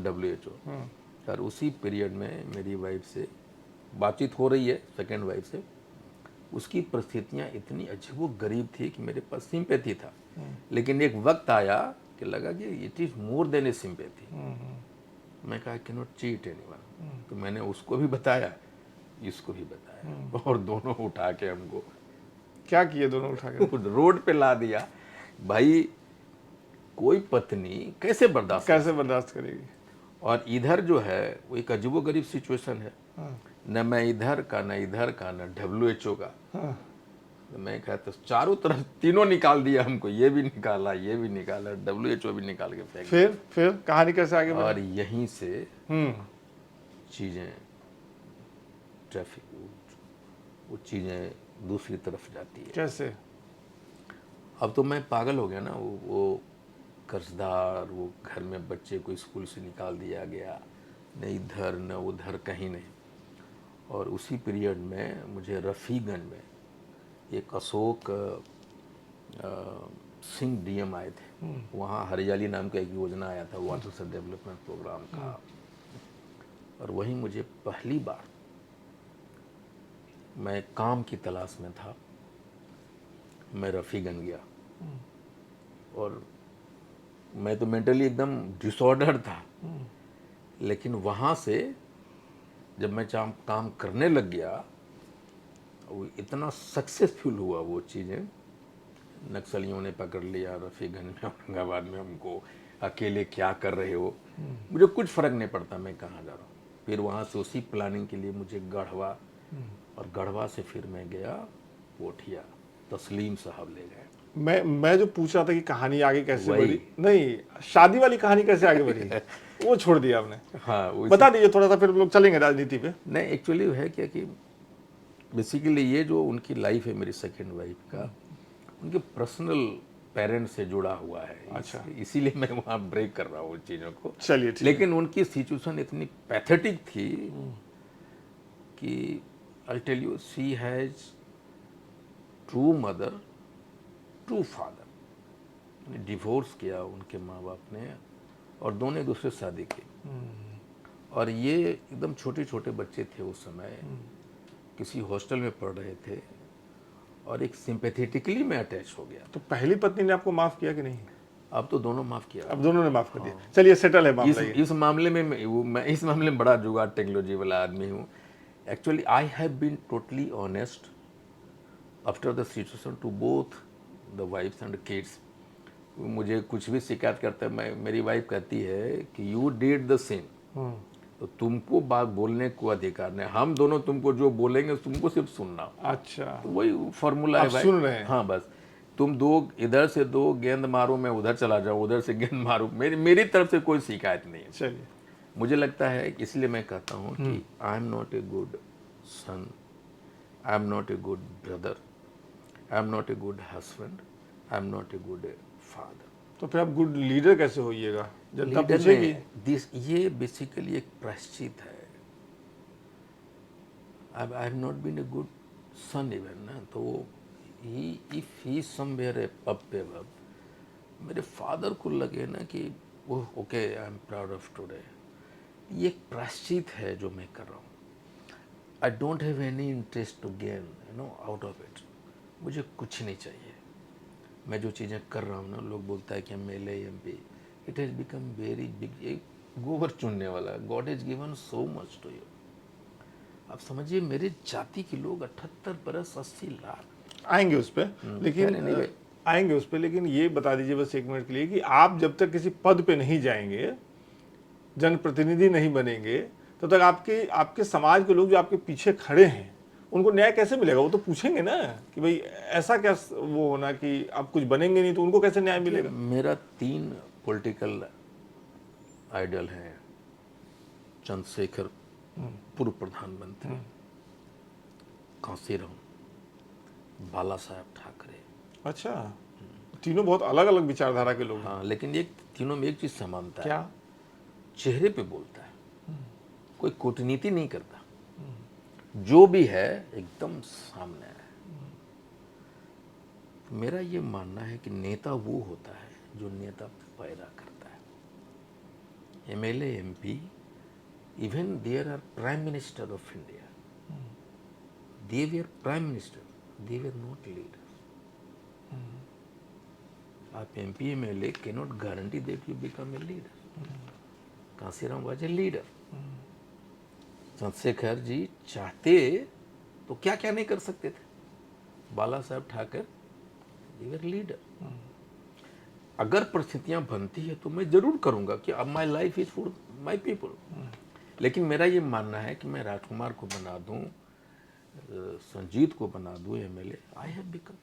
WHO। और उसी पीरियड में मेरी वाइफ से बातचीत हो रही है, सेकंड वाइफ से। उसकी परिस्थितियाँ इतनी अजीबोगरीब थी कि मेरे पास सिंपैथी था, लेकिन एक वक्त आया कि लगा कि it is more than A sympathy. मैं कहा कैन नॉट चीट एनीवन, तो मैंने उसको भी बताया, इसको भी बताया, और दोनों उठा के हमको क्या किए दोनों उठा के? रोड पे ला दिया। भाई कोई पत्नी कैसे बर्दाश्त कैसे बर्दाश्त करेगी? और इधर जो है वो एक अजीबोगरीब सिचुएशन है, न मैं इधर का न इधर का न WHO का। तो मैं कहता चारों तरफ तीनों निकाल दिया हमको, ये भी निकाला, ये भी निकाला, WHO भी निकाल के फेंक दिया। फिर कहानी कैसे आगे बढ़ी? और यहीं से चीज़ें, ट्रैफिक, वो चीज़ें दूसरी तरफ जाती है। कैसे? अब तो मैं पागल हो गया ना, वो कर्जदार, वो घर में बच्चे को स्कूल से निकाल दिया गया, न इधर न उधर, कहीं नहीं। और उसी पीरियड में मुझे रफ़ीगंज में एक अशोक सिंह DM आए थे, वहाँ हरियाली नाम का एक योजना आया था, वाटर से डेवलपमेंट प्रोग्राम का। और वहीं मुझे पहली बार, मैं काम की तलाश में था, मैं रफ़ीगंज गया। और मैं तो मेंटली एकदम डिसऑर्डर था, लेकिन वहाँ से जब मैं काम करने लग गया, वो इतना सक्सेसफुल हुआ वो चीज़ें। नक्सलियों ने पकड़ लिया रफ़ीगंज में, औरंगाबाद में, हमको अकेले क्या कर रहे हो, मुझे कुछ फ़र्क नहीं पड़ता मैं कहाँ जा रहा हूँ। फिर वहाँ से उसी प्लानिंग के लिए मुझे गढ़वा, और गढ़वा से फिर मैं गया पोठिया, तस्लीम साहब ले गए। मैं जो पूछ रहा था कि कहानी आगे कैसे वही। बढ़ी, नहीं, शादी वाली कहानी कैसे आगे बढ़ी वो छोड़ दिया आपने। हाँ, बता दीजिए थोड़ा सा, फिर लोग चलेंगे राजनीति पे। नहीं, एक्चुअली है क्या कि बेसिकली ये जो उनकी लाइफ है मेरी सेकंड वाइफ का, उनके पर्सनल पेरेंट्स से जुड़ा हुआ है। अच्छा। इसीलिए मैं वहाँ ब्रेक कर रहा हूँ उन चीज़ों को। चलिए ठीक लेकिन उनकी सिचुएशन इतनी पैथेटिक थी कि I tell you, she has true mother, true father. Divorce किया उनके माँ बाप ने, और दोनों दूसरे शादी की। और ये एकदम छोटे छोटे बच्चे थे उस समय, किसी हॉस्टल में पढ़ रहे थे, और एक सिंपैथेटिकली मैं अटैच हो गया। तो पहली पत्नी ने आपको माफ किया कि नहीं? अब तो दोनों माफ़ किया। अब दोनों ने माफ कर दिया। चलिए सेटल है मामला ये। इस मामले में मैं इस मामले में बड़ा जुगाड़ टेक्नोलॉजी वाला आदमी हूँ। Actually I have been totally honest after the situation to both the wifes and kids. मुझे कुछ भी शिकायत करता है, मेरी वाइफ कहती है कि यू डिड द सेम, तो तुमको बात बोलने को अधिकार नहीं, हम दोनों तुमको जो बोलेंगे तुमको सिर्फ सुनना। अच्छा, तो वही फॉर्मूला है भाई। सुन रहे हैं। हाँ, बस तुम दो इधर से दो गेंद मारो, मैं उधर चला जाऊँ, उधर से गेंद मारो, मेरी तरफ से कोई शिकायत नहीं है। चलिए, मुझे लगता है, इसलिए मैं कहता हूँ कि I am not a good son, I am not a good brother, I am not a good husband, I am not a good father. तो फिर आप गुड लीडर कैसे होइएगा? जनता पूछेगी। ये बेसिकली एक प्रायश्चित है। I have not been a good son even ना, तो if he somewhere up above, मेरे फादर को लगे ना कि oh okay, I am proud of today. ये एक प्रायश्चित है जो मैं कर रहा हूँ। I don't have any interest to gain out of it. मुझे कुछ नहीं चाहिए। मैं जो चीज़ें कर रहा हूँ ना, लोग बोलता है कि MLA MP, it has become very big, एक गोबर चुनने वाला। God has given so much to you. आप समझिए मेरे जाति के लोग 78 बरस 80 लाख। आएंगे उस पर, लेकिन नहीं भाई। आएंगे उस पर, लेकिन ये बता दीजिए बस एक मिनट के लिए कि आप जब तक किसी पद पे नहीं जाएंगे, जनप्रतिनिधि नहीं बनेंगे, तब तक आपके आपके समाज के लोग जो आपके पीछे खड़े हैं उनको न्याय कैसे मिलेगा? वो तो पूछेंगे ना कि भाई ऐसा क्या वो होना कि आप कुछ बनेंगे नहीं तो उनको कैसे न्याय मिलेगा? मेरा 3 पॉलिटिकल आइडल हैं। चंद्रशेखर, पूर्व प्रधानमंत्री, कांसीराम, बाला साहब ठाकरे। अच्छा, तीनों बहुत अलग अलग विचारधारा के लोग हैं। हाँ, लेकिन एक तीनों में एक चीज समानता है, क्या? चेहरे पे बोलता है, कोई कूटनीति नहीं करता, जो भी है एकदम सामने है। मेरा ये मानना है कि नेता वो होता है जो नेता पैदा करता है। MLA, MP, even there are prime minister of India, they were prime minister, they were not leader. आप MP MLA cannot guarantee that you become a leader. Kanshiram was a leader. Chandrashekhar ji चाहते तो क्या क्या नहीं कर सकते थे। बाला साहब ठाकर, दे वर लीडर। अगर परिस्थितियां बनती है तो मैं जरूर करूंगा कि अब my life is for my people. लेकिन मेरा ये मानना है कि मैं राजकुमार को बना दूं, संजीत को बना दूं MLA, I have become,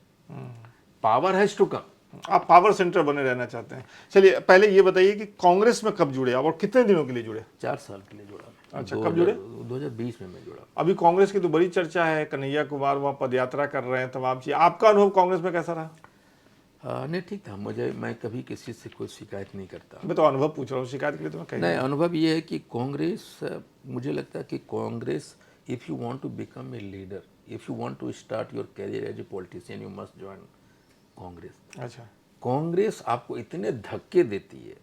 power has to come. आप पावर सेंटर बने रहना चाहते हैं। चलिए पहले ये बताइए कि कांग्रेस में कब जुड़े आप और कितने दिनों के लिए जुड़े? 4 साल के लिए जुड़ा मैं। अच्छा, कब जुड़े? 2020 में मैं जुड़ा। अभी कांग्रेस की तो बड़ी चर्चा है, कन्हैया कुमार वहाँ पदयात्रा कर रहे हैं, तमाम चीज। आपका अनुभव कांग्रेस में कैसा रहा? नहीं, ठीक था। मैं कभी किसी से कोई शिकायत नहीं करता। मैं तो अनुभव पूछ रहा हूँ, शिकायत के लिए तो मैं कहीं नहीं, अनुभव ये है कि कांग्रेस, मुझे लगता है कि Congress, if you want to become a leader, if you want to start your career as a politician, you must join Congress. अच्छा, कांग्रेस आपको इतने धक्के देती है,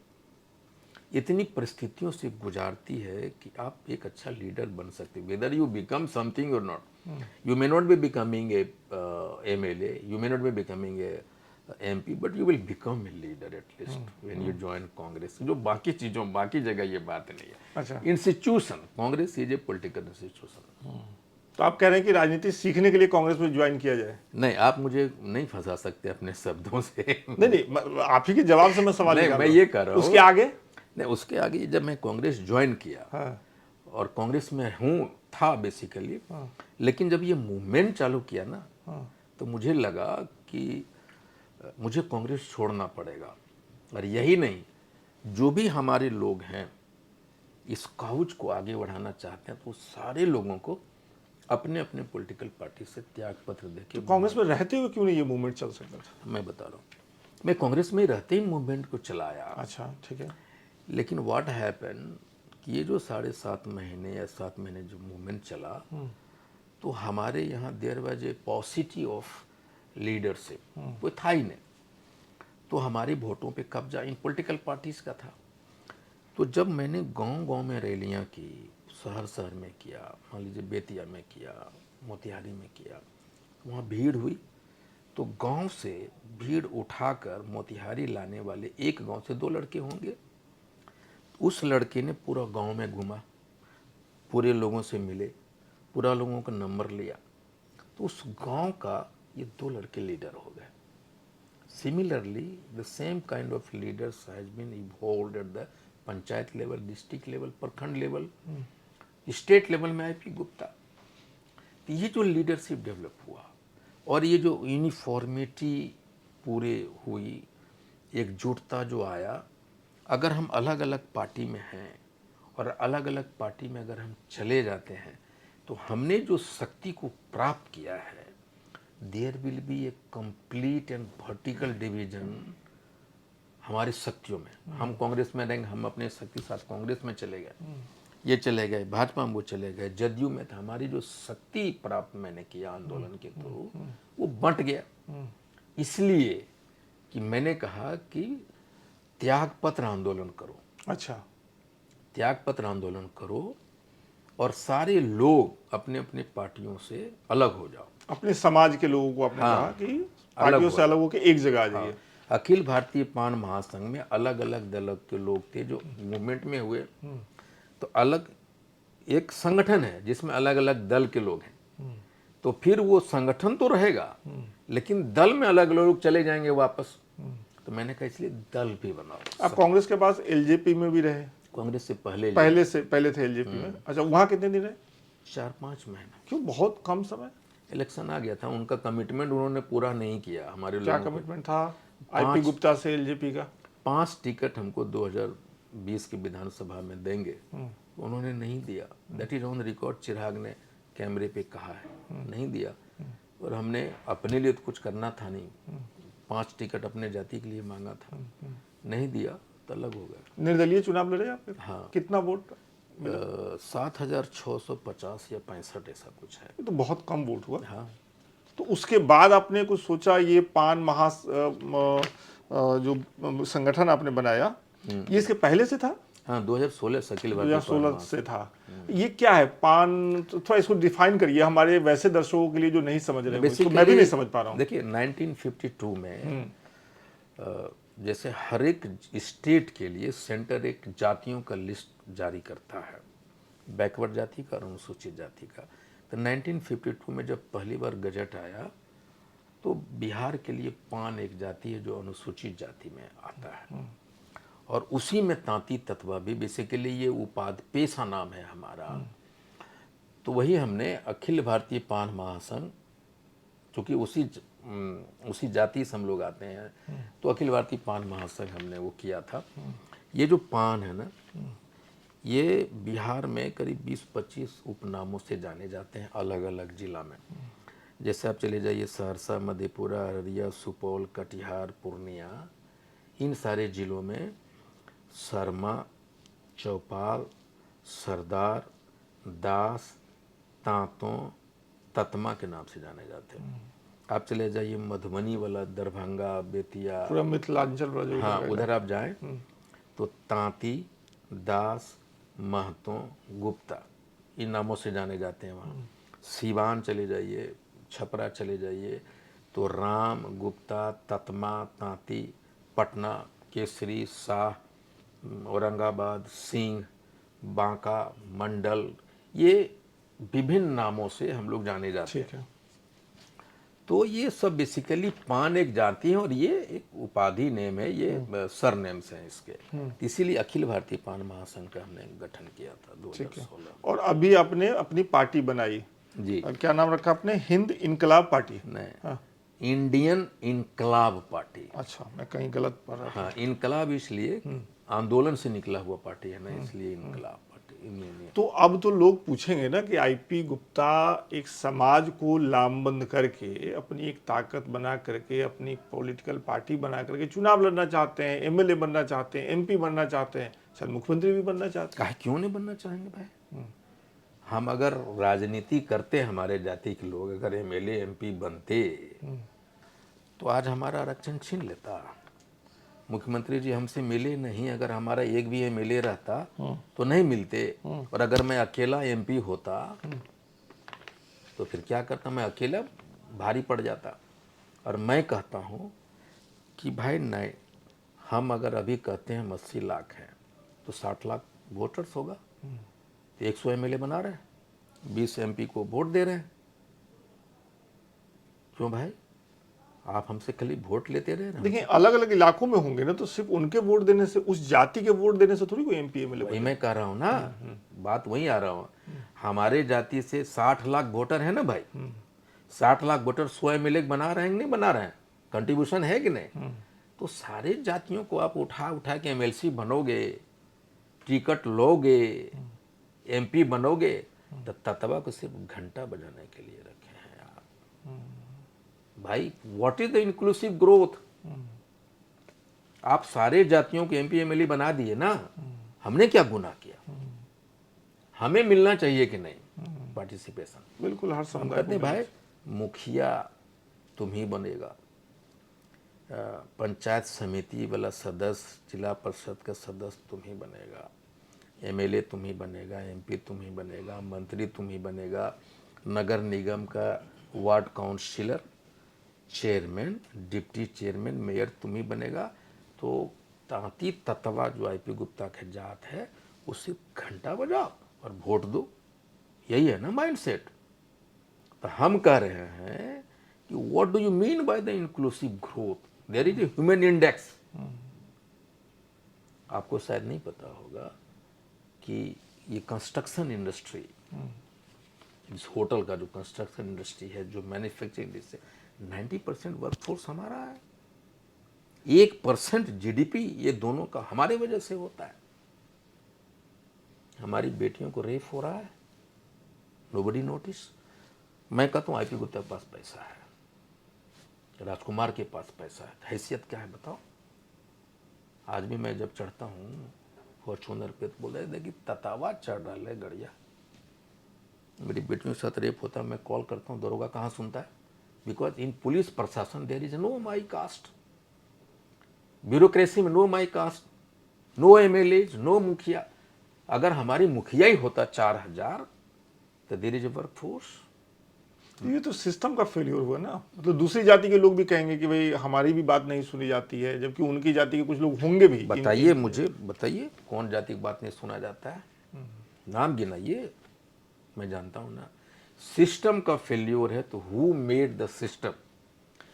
इतनी परिस्थितियों से गुजारती है कि आप एक अच्छा लीडर बन सकते हो, वेदर यू बिकम समथिंग और not. You may not be becoming a MLA, you may not be becoming a MP, but you will become a leader at least when you join Congress. जो बाकी चीज़ों, बाकी जगह ये बात नहीं है। अच्छा, institution, Congress is a political institution. तो आप कह रहे हैं कि राजनीति सीखने के लिए कांग्रेस में ज्वाइन किया जाए? नहीं, आप मुझे नहीं फंसा सकते अपने शब्दों से। नहीं, आप ही के जवाब से मैं सवाल नहीं, निकाल मैं रहा ये हूं। कर रहा हूँ। उसके आगे? नहीं, उसके आगे जब मैं कांग्रेस ज्वाइन किया, हाँ, और कांग्रेस में था बेसिकली, लेकिन जब ये मूवमेंट चालू किया ना, तो मुझे लगा कि मुझे कांग्रेस छोड़ना पड़ेगा। और यही नहीं, जो भी हमारे लोग हैं इस काउज को आगे बढ़ाना चाहते हैं, तो सारे लोगों को अपने अपने पॉलिटिकल पार्टी से त्याग पत्र देके। तो कांग्रेस में रहते हुए क्यों नहीं ये मूवमेंट चल सकता था? मैं बता रहा हूँ, मैं कांग्रेस में रहते ही मूवमेंट को चलाया। अच्छा, ठीक है। लेकिन व्हाट हैपन कि ये जो 7.5 महीने या 7 महीने जो मूवमेंट चला, तो हमारे यहाँ there was a paucity of leadership, कोई था ही नहीं। तो हमारी वोटों पे कब्जा इन पॉलिटिकल पार्टीज का था। तो जब मैंने गांव-गांव में रैलियां की, शहर में किया, मान लीजिए बेतिया में किया, मोतिहारी में किया, वहाँ भीड़ हुई, तो गांव से भीड़ उठाकर मोतिहारी लाने वाले एक गांव से 2 लड़के होंगे। उस लड़के ने पूरा गांव में घूमा, पूरे लोगों से मिले, पूरा लोगों का नंबर लिया, तो उस गांव का ये 2 लड़के लीडर हो गए। Similarly the same kind of leaders has been evolved at the panchayat level, district level, prakhand level, state level में आईपी गुप्ता। तो ये जो लीडरशिप डेवलप हुआ और ये जो यूनिफॉर्मिटी पूरे हुई, एकजुटता जो आया, अगर हम अलग अलग पार्टी में हैं और अलग अलग पार्टी में अगर हम चले जाते हैं, तो हमने जो शक्ति को प्राप्त किया है, there will be a complete and vertical division हमारी शक्तियों में। हम कांग्रेस में रहेंगे, हम अपने शक्ति साथ कांग्रेस में चले गए, ये चले गए, भाजपा में वो चले गए, जदयू में था। हमारी जो शक्ति प्राप्त मैंने किया आंदोलन के थ्रू, वो बंट गया। इसलिए कि मैंने कहा कि त्यागपत्र आंदोलन करो। अच्छा, त्यागपत्र आंदोलन करो और सारे लोग अपने अपने पार्टियों से अलग हो जाओ। अपने समाज के लोगों को आपने कहा कि पार्टियों से अलग होकर एक जगह आ जाइए। अखिल भारतीय पान महासंघ में अलग अलग दल के लोग थे जो मूवमेंट में हुए, तो अलग एक संगठन है जिसमें अलग अलग दल के लोग हैं, तो फिर वो संगठन तो रहेगा लेकिन दल में अलग अलग लोग चले जाएंगे वापस। तो मैंने कहा इसलिए दल भी बनाओ। आप कांग्रेस के पास एलजेपी में भी रहे? कांग्रेस से पहले पहले थे एलजेपी में। अच्छा, वहां कितने दिन रहे? 4-5 महीना। क्यों, बहुत कम समय? इलेक्शन आ गया था, उनका कमिटमेंट उन्होंने पूरा नहीं किया हमारे क्या लोगों को। कमिटमेंट था आईपी गुप्ता से एलजेपी का? 5 टिकट हमको 2020 की विधानसभा में देंगे, उन्होंने नहीं दिया। दैट इज ऑन रिकॉर्ड, चिराग ने कैमरे पे कहा है, नहीं दिया। और हमने अपने लिए तो कुछ करना था नहीं, 5 टिकट अपने जाति के लिए मांगा था, नहीं दिया तो अलग हो गया। निर्दलीय चुनाव लड़े आप? हाँ। कितना वोट? 7,650 या 65 ऐसा कुछ है। ये तो बहुत कम वोट हुआ। हाँ। तो उसके बाद आपने कुछ सोचा, ये पान जो संगठन आपने बनाया, ये इसके पहले से था? हाँ, 2016 से अखिल भारतीय 2016 से था। ये क्या है पान? तो थोड़ा इसको डिफाइन करिए हमारे वैसे दर्शकों के लिए जो नहीं समझ रहे हैं, इसको मैं भी नहीं समझ पा रहा हूँ। देखिए 1952 में जैसे हर एक स्टेट के लिए सेंटर एक जातियों का लिस्ट जारी करता है, बैकवर्ड जाति का और अनुसूचित जाति का। तो 1952 में जब पहली बार गजट आया तो बिहार के लिए पान एक जाति है जो अनुसूचित जाति में आता है, और उसी में तांती तत्वा भी बेसिकली ये उपाधि पेशा नाम है हमारा। तो वही हमने अखिल भारतीय पान महासंघ, चूँकि उसी जाति से हम लोग आते हैं, तो अखिल भारतीय पान महासंघ हमने वो किया था। ये जो पान है ना, ये बिहार में करीब 20-25 उपनामों से जाने जाते हैं अलग अलग जिला में। जैसे आप चले जाइए सहरसा, मधेपुरा, अररिया, सुपौल, कटिहार, पूर्णिया, इन सारे जिलों में शर्मा, चौपाल, सरदार, दास, तांतों, ततमा के नाम से जाने जाते हैं। आप चले जाइए मधुबनी वाला, दरभंगा, बेतिया, पूरा मिथिलांचल वाला जो हाँ उधर आप जाएं तो तांती, दास, महतो, गुप्ता, इन नामों से जाने जाते हैं वहाँ। सीवान चले जाइए, छपरा चले जाइए तो राम, गुप्ता, ततमा, तांती, पटना, केसरी, शाह, औरंगाबाद, सिंह, बांका, मंडल, ये विभिन्न नामों से हम लोग जाने जाते हैं। ठीक है। तो ये सब बेसिकली पान एक जाति है और ये एक उपाधि नेम है, ये सर नेम्स हैं इसके। इसीलिए अखिल भारतीय पान महासंघ का हमने गठन किया था 2016। और अभी आपने अपनी पार्टी बनाई जी। क्या नाम रखा आपने? हिंद इनकलाब पार्टी? नहीं, हाँ। इंडियन इनकलाब पार्टी। अच्छा, मैं कहीं गलत पढ़ रहा था। हाँ, इनकलाब इसलिए आंदोलन से निकला हुआ पार्टी है ना, इसलिए इनकलाब पार्टी। तो अब तो लोग पूछेंगे ना कि आईपी गुप्ता एक समाज को लामबंद करके, अपनी एक ताकत बना करके, अपनी पॉलिटिकल पार्टी बना करके चुनाव लड़ना चाहते हैं, एमएलए बनना चाहते हैं, एमपी बनना चाहते हैं, शायद मुख्यमंत्री भी बनना चाहते हैं। क्यों नहीं बनना चाहेंगे भाई? हम अगर राजनीति करते, हमारे जाति के लोग अगर एमएलए एमपी बनते तो आज हमारा आरक्षण छीन लेता। मुख्यमंत्री जी हमसे मिले नहीं, अगर हमारा एक भी एमएलए रहता तो नहीं मिलते, और अगर मैं अकेला एमपी होता तो फिर क्या करता, मैं अकेला भारी पड़ जाता। और मैं कहता हूँ कि भाई नहीं, हम अगर अभी कहते हैं 80 लाख हैं तो 60 लाख वोटर्स होगा, तो 100 एमएलए बना रहे हैं, 20 एमपी को वोट दे रहे हैं। क्यों भाई, आप हमसे खाली वोट लेते रहे ना? देखिए अलग अलग इलाकों में होंगे ना, तो सिर्फ उनके वोट देने से, उस जाति के वोट देने से थोड़ी कोई एमपी एमएलए वही मैं कह रहा हूँ ना, बात वही आ रहा हूँ। हमारे जाति से 60 लाख वोटर है ना भाई, 60 लाख वोटर 100 एमएलए बना रहे हैं कि नहीं बना रहे हैं? कंट्रीब्यूशन है कि नहीं? तो सारे जातियों को आप उठा उठा के एमएलसी बनोगे, टिकट लोगे, एमपी बनोगे, तो ततवा को सिर्फ घंटा बजाने के लिए रखे हैं आप। भाई what is the inclusive growth? आप सारे जातियों को एमपी एमएलए बना दिए ना, हमने क्या गुनाह किया? हमें मिलना चाहिए कि नहीं पार्टिसिपेशन? बिल्कुल, हर हम कहते हैं भाई मुखिया तुम ही बनेगा, पंचायत समिति वाला सदस्य, जिला परिषद का सदस्य तुम ही बनेगा, एमएलए तुम ही बनेगा, एमपी तुम ही बनेगा, मंत्री तुम ही बनेगा, नगर निगम का ward councillor, chairman, deputy chairman, mayor तुम ही बनेगा। तो तांती ततवा जो आईपी गुप्ता के जात है, उसे घंटा बजाओ, और वोट दो, यही है ना माइंडसेट। तो हम कह रहे हैं कि what do you mean by the inclusive growth, there is a human index. आपको शायद नहीं पता होगा कि ये कंस्ट्रक्शन इंडस्ट्री, इस होटल का जो कंस्ट्रक्शन इंडस्ट्री है, जो मैन्युफैक्चरिंग इंडस्ट्री, 90% वर्कफोर्स हमारा है। 1% जीडीपी ये दोनों का हमारे वजह से होता है। हमारी बेटियों को रेप हो रहा है, नोबडी नोटिस। मैं कहता हूँ आईपी गुप्ता के पास पैसा है, राजकुमार के पास पैसा है, हैसियत क्या है बताओ। आज भी मैं जब चढ़ता हूँ फॉर्चूनर पे तो बोल रहे थे कि ततावा चढ़ रहा है गड़िया। मेरी बेटियों के साथ रेप होता है, मैं कॉल करता हूँ, दरोगा कहाँ सुनता है? बिकॉज इन पुलिस प्रशासन there is no my caste, bureaucracy में no my caste, no MLA, no mukhiya. अगर हमारी मुखिया ही होता 4000 तो there is a work force. ये तो सिस्टम का फेलियर हुआ ना। मतलब दूसरी जाति के लोग भी कहेंगे कि भाई हमारी भी बात नहीं सुनी जाती है, जबकि उनकी जाति के कुछ लोग होंगे भी। बताइए मुझे, बताइए कौन जाति की बात नहीं सुना जाता है? नाम गिनाइए, मैं जानता हूं ना। सिस्टम का फेल्योर है तो who made the system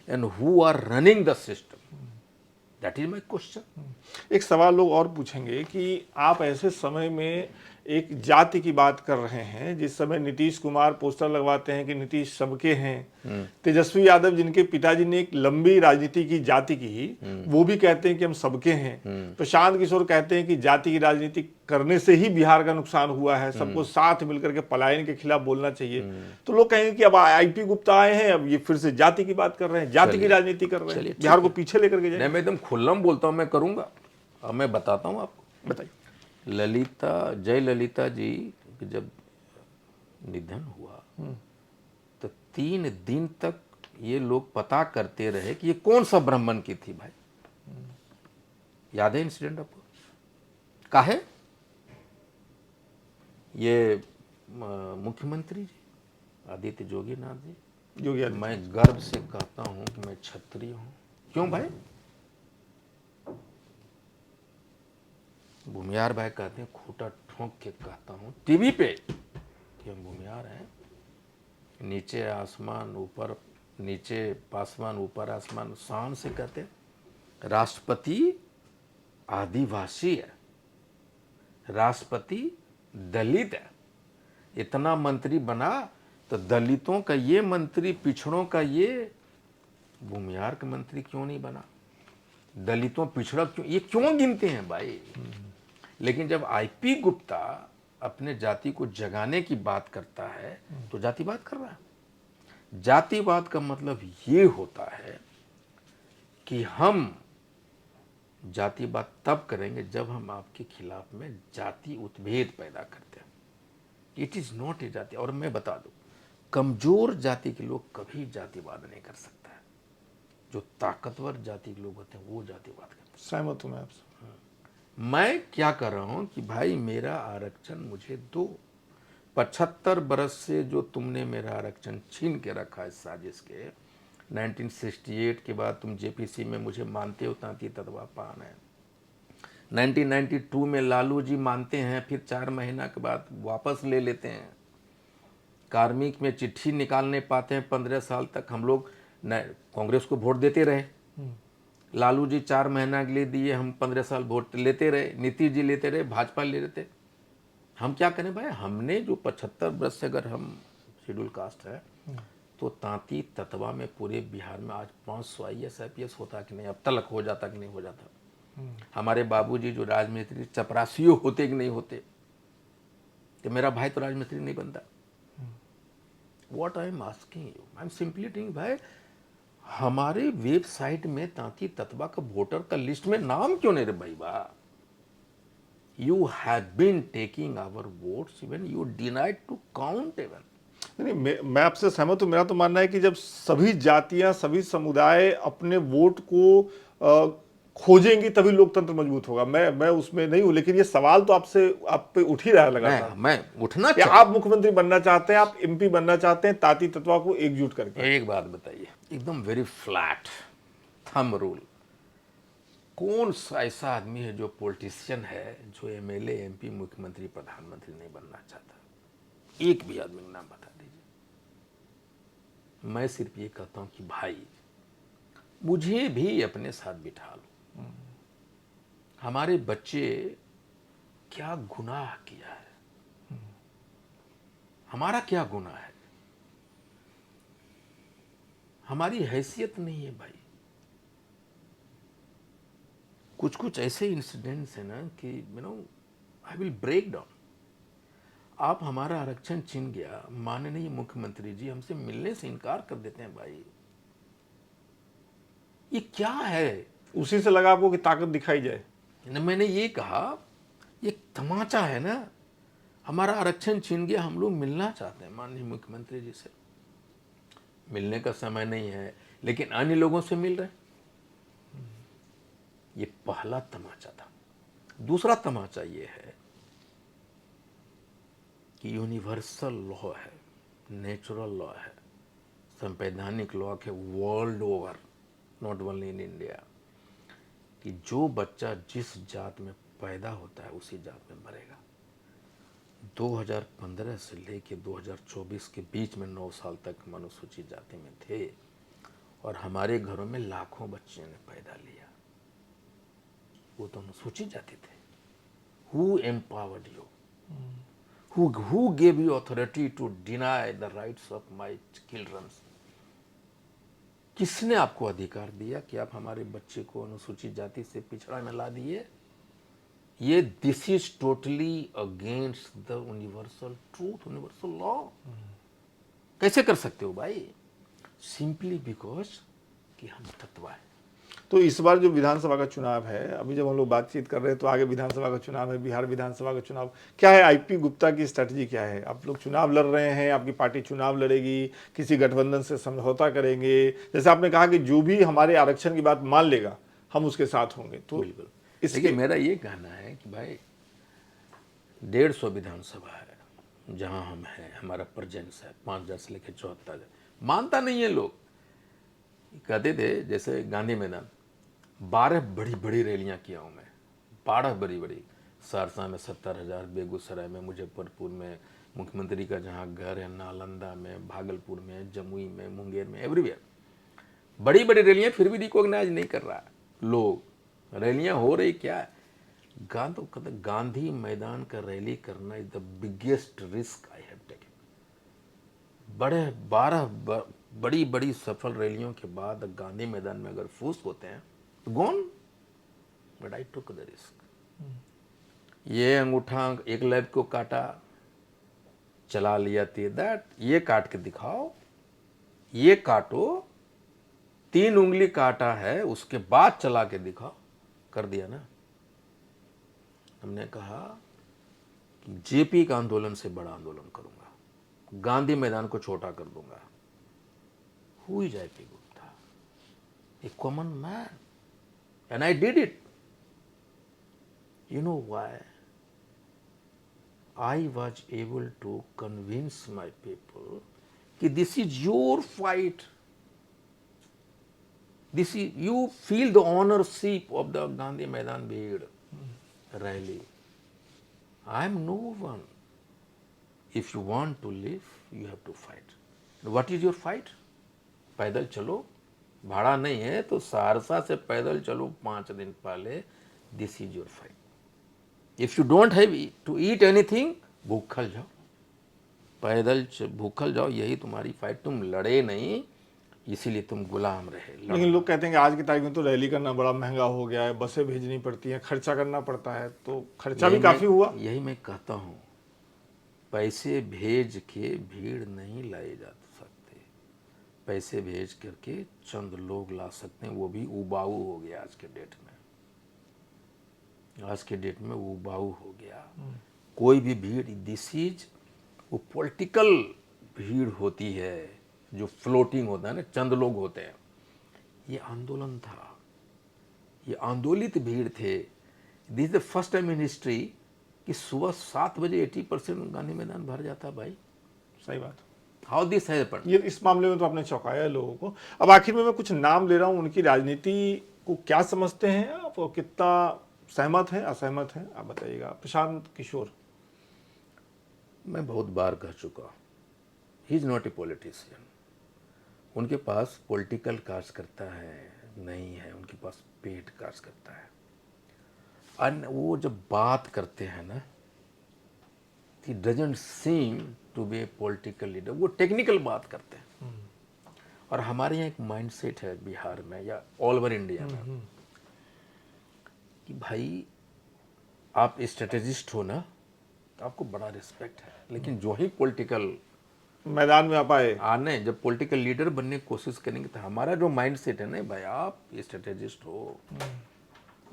and who are running the system, that is my question. एक सवाल लोग और पूछेंगे कि आप ऐसे समय में एक जाति की बात कर रहे हैं जिस समय नीतीश कुमार पोस्टर लगवाते हैं कि नीतीश सबके हैं, तेजस्वी यादव जिनके पिताजी ने एक लंबी राजनीति की जाति की, वो भी कहते हैं कि हम सबके हैं, प्रशांत किशोर कहते हैं कि जाति की राजनीति करने से ही बिहार का नुकसान हुआ है, सबको साथ मिलकर के पलायन के खिलाफ बोलना चाहिए। तो लोग कहेंगे कि अब आईपी गुप्ता आए हैं, अब ये फिर से जाति की बात कर रहे हैं, जाति की राजनीति कर रहे हैं, बिहार को पीछे लेकर के जाए। मैं एकदम खुल्लम बोलता हूँ, मैं करूंगा। अब मैं बताता हूँ आपको। बताइए। जयललिता जी जब निधन हुआ तो 3 दिन तक ये लोग पता करते रहे कि ये कौन सा ब्राह्मण की थी भाई। याद है इंसिडेंट आपको? काहे? ये मुख्यमंत्री जी आदित्य जोगीनाथ जी, मैं गर्व से कहता हूं कि मैं क्षत्रिय हूं। क्यों भाई? भूमियार भाई कहते हैं, खूंटा ठोंक के कहता हूं टीवी पे कि हम भूमियार हैं। नीचे आसमान, ऊपर नीचे पासमान, ऊपर आसमान। शान से कहते हैं राष्ट्रपति आदिवासी है, राष्ट्रपति दलित है। इतना मंत्री बना तो दलितों का ये मंत्री, पिछड़ों का ये, भूमियार का मंत्री क्यों नहीं बना? दलितों पिछड़ा क्यों, ये क्यों गिनते हैं भाई? लेकिन जब आईपी गुप्ता अपने जाति को जगाने की बात करता है तो जातिवाद कर रहा है। जातिवाद का मतलब ये होता है कि हम जातिवाद तब करेंगे जब हम आपके खिलाफ में जाति उत्भेद पैदा करते हैं। इट इज नॉट ए जाति। और मैं बता दूं, कमजोर जाति के लोग कभी जातिवाद नहीं कर सकता है। जो ताकतवर जाति के लोग होते हैं वो जातिवाद करते हैं। सहमत हूं मैं आपसे। मैं क्या कर रहा हूं कि भाई मेरा आरक्षण मुझे दो। 75 बरस से जो तुमने मेरा आरक्षण छीन के रखा है साजिश के, 1968 के बाद तुम जेपीसी में मुझे मानते हो तांती ततवा पान है। 1992 में लालू जी मानते हैं, फिर 4 महीना के बाद वापस ले लेते हैं। कार्मिक में चिट्ठी निकाल नहीं पाते हैं 15 साल तक। हम लोग कांग्रेस को वोट देते रहे, लालू जी 4 महीना के लिए दिए, हम 15 साल वोट लेते रहे, नीतीश जी लेते रहे, भाजपा ले रहे थे। हम क्या करें भाई? हमने जो 75 वर्ष से, अगर हम शेड्यूल कास्ट है तो तांती ततवा में पूरे बिहार में आज 500 IAS IPS होता कि नहीं? अब तलक हो जाता कि नहीं हो जाता? हमारे बाबूजी जो राजमिस्त्री चपरासियों होते कि नहीं होते? तो मेरा भाई तो राजमिस्त्री नहीं बनता। What I am asking you, I am simply telling भाई, हमारे वेबसाइट में तांती ततवा का वोटर का लिस्ट में नाम क्यों नहीं रे भाई? बा you have been taking our votes, even you denied to count even. नहीं, मैं आपसे सहमत हूं। मेरा तो मानना है कि जब सभी जातियां, सभी समुदाय अपने वोट को खोजेंगी तभी लोकतंत्र मजबूत होगा। मैं उसमें नहीं हूं, लेकिन ये सवाल तो आप पे उठ ही रहा है लगातार। मैं उठना या आप मुख्यमंत्री बनना चाहते हैं, आप MP बनना चाहते हैं तांती ततवा को एकजुट करके? एक बात बताइए, एकदम वेरी फ्लैट थंब रूल, कौन सा ऐसा आदमी है जो पॉलिटिशियन है जो एमएलए, एमपी, मुख्यमंत्री, प्रधानमंत्री नहीं बनना चाहता? एक भी आदमी का नाम बता दीजिए। मैं सिर्फ ये कहता हूं कि भाई मुझे भी अपने साथ बिठा लो। हमारे बच्चे क्या गुनाह किया है, हमारा क्या गुनाह है? हमारी हैसियत नहीं है भाई। कुछ कुछ ऐसे इंसिडेंट्स हैं ना कि आई विल ब्रेक डाउन। आप हमारा आरक्षण छीन गया, माननीय मुख्यमंत्री जी हमसे मिलने से इनकार कर देते हैं भाई। ये क्या है? उसी से लगा आपको कि ताकत दिखाई जाए। मैंने ये कहा ये तमाचा है ना, हमारा आरक्षण छीन गया, हम लोग मिलना चाहते हैं माननीय मुख्यमंत्री जी से। मिलने का समय नहीं है, लेकिन अन्य लोगों से मिल रहे हैं। ये पहला तमाचा था। दूसरा तमाचा ये है कि यूनिवर्सल लॉ है, नेचुरल लॉ है, संवैधानिक लॉ है world over, not only in India, कि जो बच्चा जिस जात में पैदा होता है उसी जात में मरेगा। 2015 से लेके 2024 के बीच में 9 साल तक अनुसूचित जाति में थे और हमारे घरों में लाखों बच्चों ने पैदा लिया। वो तो अनुसूचित जाति थे। Who empowered you? Who gave you authority to deny the rights of my children? किसने आपको अधिकार दिया कि आप हमारे बच्चे को अनुसूचित जाति से पिछड़ा में ला दिए? ये this is totally against the universal truth, universal law. कैसे कर सकते हो भाई? सिंपली बिकॉज कि हम तत्व है। तो इस बार जो विधानसभा का चुनाव है, अभी जब हम लोग बातचीत कर रहे हैं तो आगे विधानसभा का चुनाव है, बिहार विधानसभा का चुनाव, क्या है आईपी गुप्ता की स्ट्रैटेजी क्या है? आप लोग चुनाव लड़ रहे हैं, आपकी पार्टी चुनाव लड़ेगी, किसी गठबंधन से समझौता करेंगे? जैसे आपने कहा कि जो भी हमारे आरक्षण की बात मान लेगा हम उसके साथ होंगे, तो बिल्कुल। इसके देखिए मेरा ये कहना है कि भाई 150 विधानसभा है जहां हम हैं, हमारा प्रेजेंस है 5000 से लेकर 74,000। मानता नहीं है लोग। कहते थे जैसे गांधी मैदान 12 बड़ी बड़ी रैलियां किया हूं मैं, 12 बड़ी बड़ी। सहरसा में 70,000, बेगूसराय में, मुजफ्फरपुर में, मुख्यमंत्री का जहां घर है, नालंदा में, भागलपुर में, जमुई में, मुंगेर में, एवरीवेयर बड़ी बड़ी रैलियां, फिर भी रिकॉग्नाइज नहीं कर रहा लोग। रैलियां हो रही क्या है? गांधी मैदान का रैली करना is the biggest risk I have taken. बड़े 12 बड़ी बड़ी सफल रैलियों के बाद गांधी मैदान में अगर फूस होते हैं तो gone, but I took the risk. ये अंगूठा एक लैब को काटा, चला लिया दैट, ये काट के दिखाओ, ये काटो, 3 उंगली काटा है उसके बाद चला के दिखाओ, कर दिया ना। हमने कहा कि जेपी का आंदोलन से बड़ा आंदोलन करूंगा, गांधी मैदान को छोटा कर दूंगा। Who is IP Gupta? A common man, and I did it. You know why? I was able to convince my people कि this is your fight. This is, you feel the ownership of the Gandhi Maidan Bhid rally. I am no one. If you want to live, you have to fight. What is your fight? पैदल चलो, भाड़ा नहीं है तो सहरसा से पैदल चलो 5 दिन पहले। This is your fight. If you don't have to eat anything, भूखल जाओ, पैदल भूखल जाओ, यही तुम्हारी फाइट। तुम लड़े नहीं, इसीलिए तुम गुलाम रहे। लेकिन लोग कहते हैं कि आज की तारीख में तो रैली करना बड़ा महंगा हो गया है, बसें भेजनी पड़ती हैं, खर्चा करना पड़ता है, तो खर्चा भी काफी हुआ। यही मैं कहता हूँ, पैसे भेज के भीड़ नहीं लाए जा सकते। पैसे भेज करके चंद लोग ला सकते हैं, वो भी उबाऊ हो गया आज के डेट में। आज के डेट में उबाऊ हो गया। कोई भी भीड़, दिस इज वो पॉलिटिकल भीड़ होती है जो फ्लोटिंग होता है ना, चंद लोग होते हैं। ये आंदोलन था, ये आंदोलित भीड़ थे। This is the first time in history कि सुबह 7 बजे 80% गांधी मैदान भर जाता भाई। सही बात। How this happened? ये इस मामले में तो आपने चौंकाया है लोगों को। अब आखिर में मैं कुछ नाम ले रहा हूँ, उनकी राजनीति को क्या समझते हैं आप और कितना सहमत हैं असहमत हैं, आप बताइएगा। प्रशांत किशोर। मैं बहुत बार कह चुका, he is not a politician. उनके पास पॉलिटिकल कार्यकर्ता है नहीं है, उनके पास पेड कार्यकर्ता है। और वो जब बात करते हैं ना, he doesn't seem to be a political leader, वो टेक्निकल बात करते हैं। और हमारे यहाँ एक माइंडसेट है बिहार में या ऑल ओवर इंडिया में कि भाई आप स्ट्रेटेजिस्ट हो ना, तो आपको बड़ा रिस्पेक्ट है, लेकिन जो ही पॉलिटिकल मैदान में आप आए, आने जब पॉलिटिकल लीडर बनने की कोशिश करेंगे, तो हमारा जो माइंडसेट है ना, भाई आप स्ट्रेटेजिस्ट हो,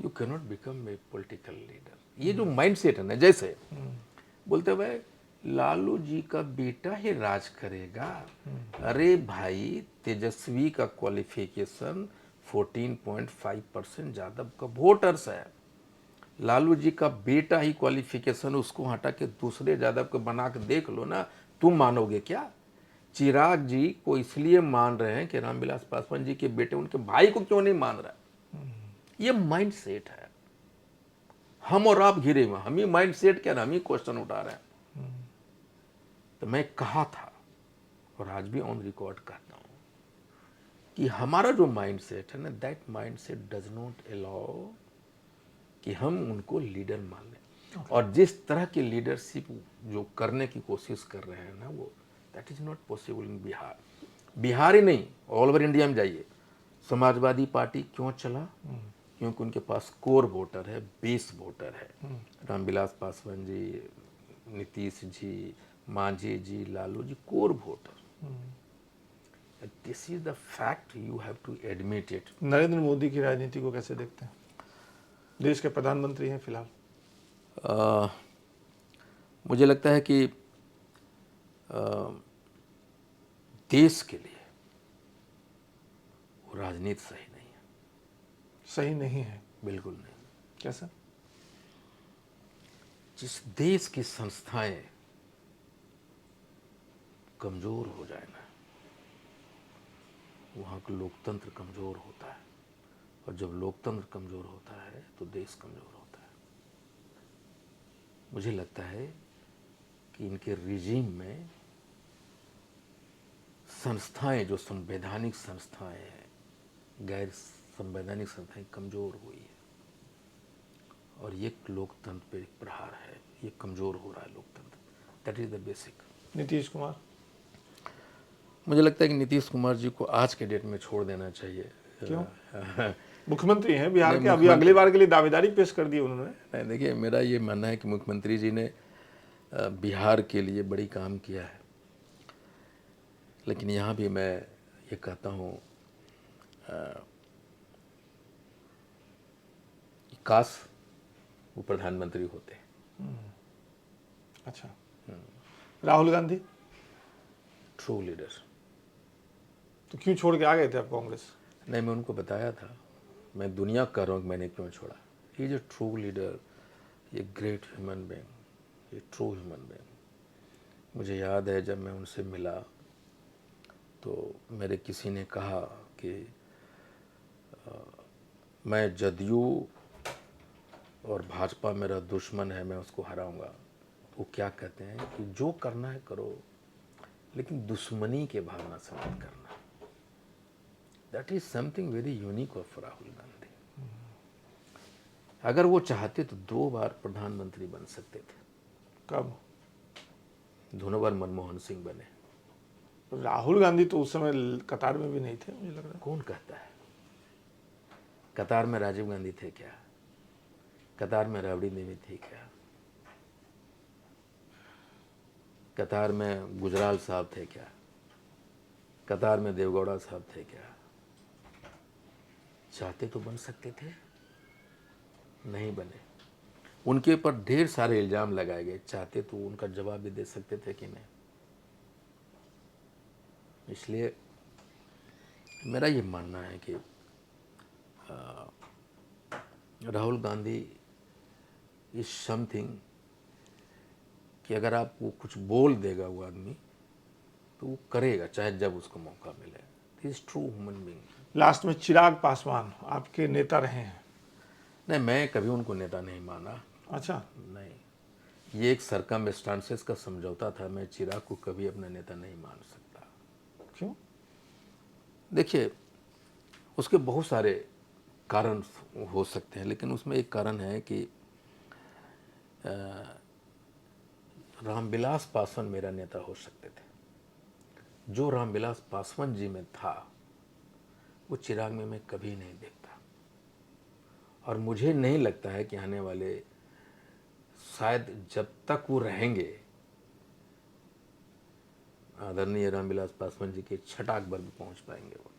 you can not become a political leader. ये जो माइंडसेट है ना, जैसे बोलते भाई लालू जी का बेटा ही राज करेगा। अरे भाई तेजस्वी का क्वालिफिकेशन 14.5% यादव का वोटर्स है। लालू जी का बेटा ही क्वालिफिकेशन, उसको हटा के दूसरे यादव को बना के देख लो ना, तुम मानोगे क्या? चिराग जी को इसलिए मान रहे हैं कि रामविलास पासवान जी के बेटे उनके भाई को क्यों नहीं मान रहा? ये माइंडसेट है। हम और आप घिरे हुए, हम ही माइंडसेट क्या, हम ही क्वेश्चन उठा रहे हैं। तो मैं कहा था और आज भी ऑन रिकॉर्ड कहता हूं कि हमारा जो माइंडसेट है ना, that mindset does not allow कि हम उनको लीडर मान लें। और जिस तरह की लीडरशिप जो करने की कोशिश कर रहे हैं ना, वो that is not possible in Bihar. Bihar ही नहीं, ऑल ओवर इंडिया में जाइए। समाजवादी पार्टी क्यों चला? क्योंकि उनके पास कोर वोटर है, बेस वोटर है। Ramvilas Paswan ji, Nitish ji, Manjhi ji, Lalu ji, core voter. This is the fact, you have to admit it. Narendra Modi की राजनीति को कैसे देखते हैं? देश के प्रधानमंत्री हैं फिलहाल। मुझे लगता है कि देश के लिए वो राजनीति सही नहीं है। सही नहीं है? बिल्कुल नहीं। कैसा? जिस देश की संस्थाएं कमजोर हो जाए ना, वहाँ का लोकतंत्र कमजोर होता है। और जब लोकतंत्र कमजोर होता है तो देश कमजोर होता है। मुझे लगता है कि इनके रिजीम में संस्थाएं, जो संवैधानिक संस्थाएं हैं, गैर संवैधानिक संस्थाएं कमजोर हुई है। और ये लोकतंत्र पे एक प्रहार है, ये कमजोर हो रहा है लोकतंत्र। That is the basic. Nitish Kumar? मुझे लगता है कि नीतीश कुमार जी को आज के डेट में छोड़ देना चाहिए। क्यों? मुख्यमंत्री हैं बिहार नहीं, के, अभी अगली बार के लिए दावेदारी पेश कर दी उन्होंने। नहीं, देखिए मेरा ये मानना है कि मुख्यमंत्री जी ने बिहार के लिए बड़ी काम किया है, लेकिन यहाँ भी मैं ये कहता हूँ कि काश वो प्रधानमंत्री होते। अच्छा। राहुल गांधी? True leader. तो क्यों छोड़ के आ गए थे आप कांग्रेस? नहीं, मैं उनको बताया था, मैं दुनिया कह रहा हूँ कि मैंने क्यों छोड़ा। ही इज ए ट्रू लीडर, ये ग्रेट ह्यूमन बीइंग, ये ट्रू ह्यूमन बीइंग। मुझे याद है जब मैं उनसे मिला तो मेरे किसी ने कहा कि मैं जदयू और भाजपा मेरा दुश्मन है, मैं उसको हराऊंगा। वो क्या कहते हैं कि जो करना है करो, लेकिन दुश्मनी के भावना से मत करना। That is something very unique of Rahul Gandhi. अगर वो चाहते तो 2 बार प्रधानमंत्री बन सकते थे। कब? दोनों बार मनमोहन सिंह बने। राहुल गांधी तो उस समय कतार में भी नहीं थे, मुझे लग रहा है। कौन कहता है? कतार में राजीव गांधी थे क्या? कतार में राबड़ी देवी थी क्या? कतार में गुजराल साहब थे क्या? कतार में देवगौड़ा साहब थे क्या? चाहते तो बन सकते थे, नहीं बने। उनके ऊपर ढेर सारे इल्जाम लगाए गए, चाहते तो उनका जवाब भी दे सकते थे कि नहीं। इसलिए मेरा ये मानना है कि राहुल गांधी इज समथिंग कि अगर आप वो कुछ बोल देगा वो आदमी तो वो करेगा, चाहे जब उसको मौका मिले। This is true human being. Last में चिराग पासवान आपके नेता रहे हैं। नहीं, मैं कभी उनको नेता नहीं माना। अच्छा, नहीं, ये एक सरकमस्टांसेस का समझौता था। मैं चिराग को कभी अपना नेता नहीं मान सकता। क्यों? देखिए, उसके बहुत सारे कारण हो सकते हैं, लेकिन उसमें एक कारण है कि रामविलास पासवान मेरा नेता हो सकते थे। जो रामविलास पासवान जी में था वो चिराग में मैं कभी नहीं देखता, और मुझे नहीं लगता है कि आने वाले, शायद जब तक वो रहेंगे, आदरणीय रामविलास पासवान जी के छठाक वर्ग पहुंच पाएंगे वो।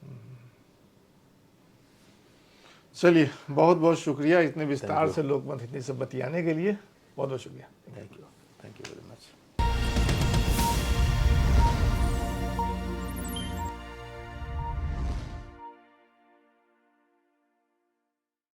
चलिए, बहुत बहुत शुक्रिया इतने विस्तार यू। से लोकमत इतनी सब बतियाने के लिए। बहुत बहुत शुक्रिया। Thank you very much.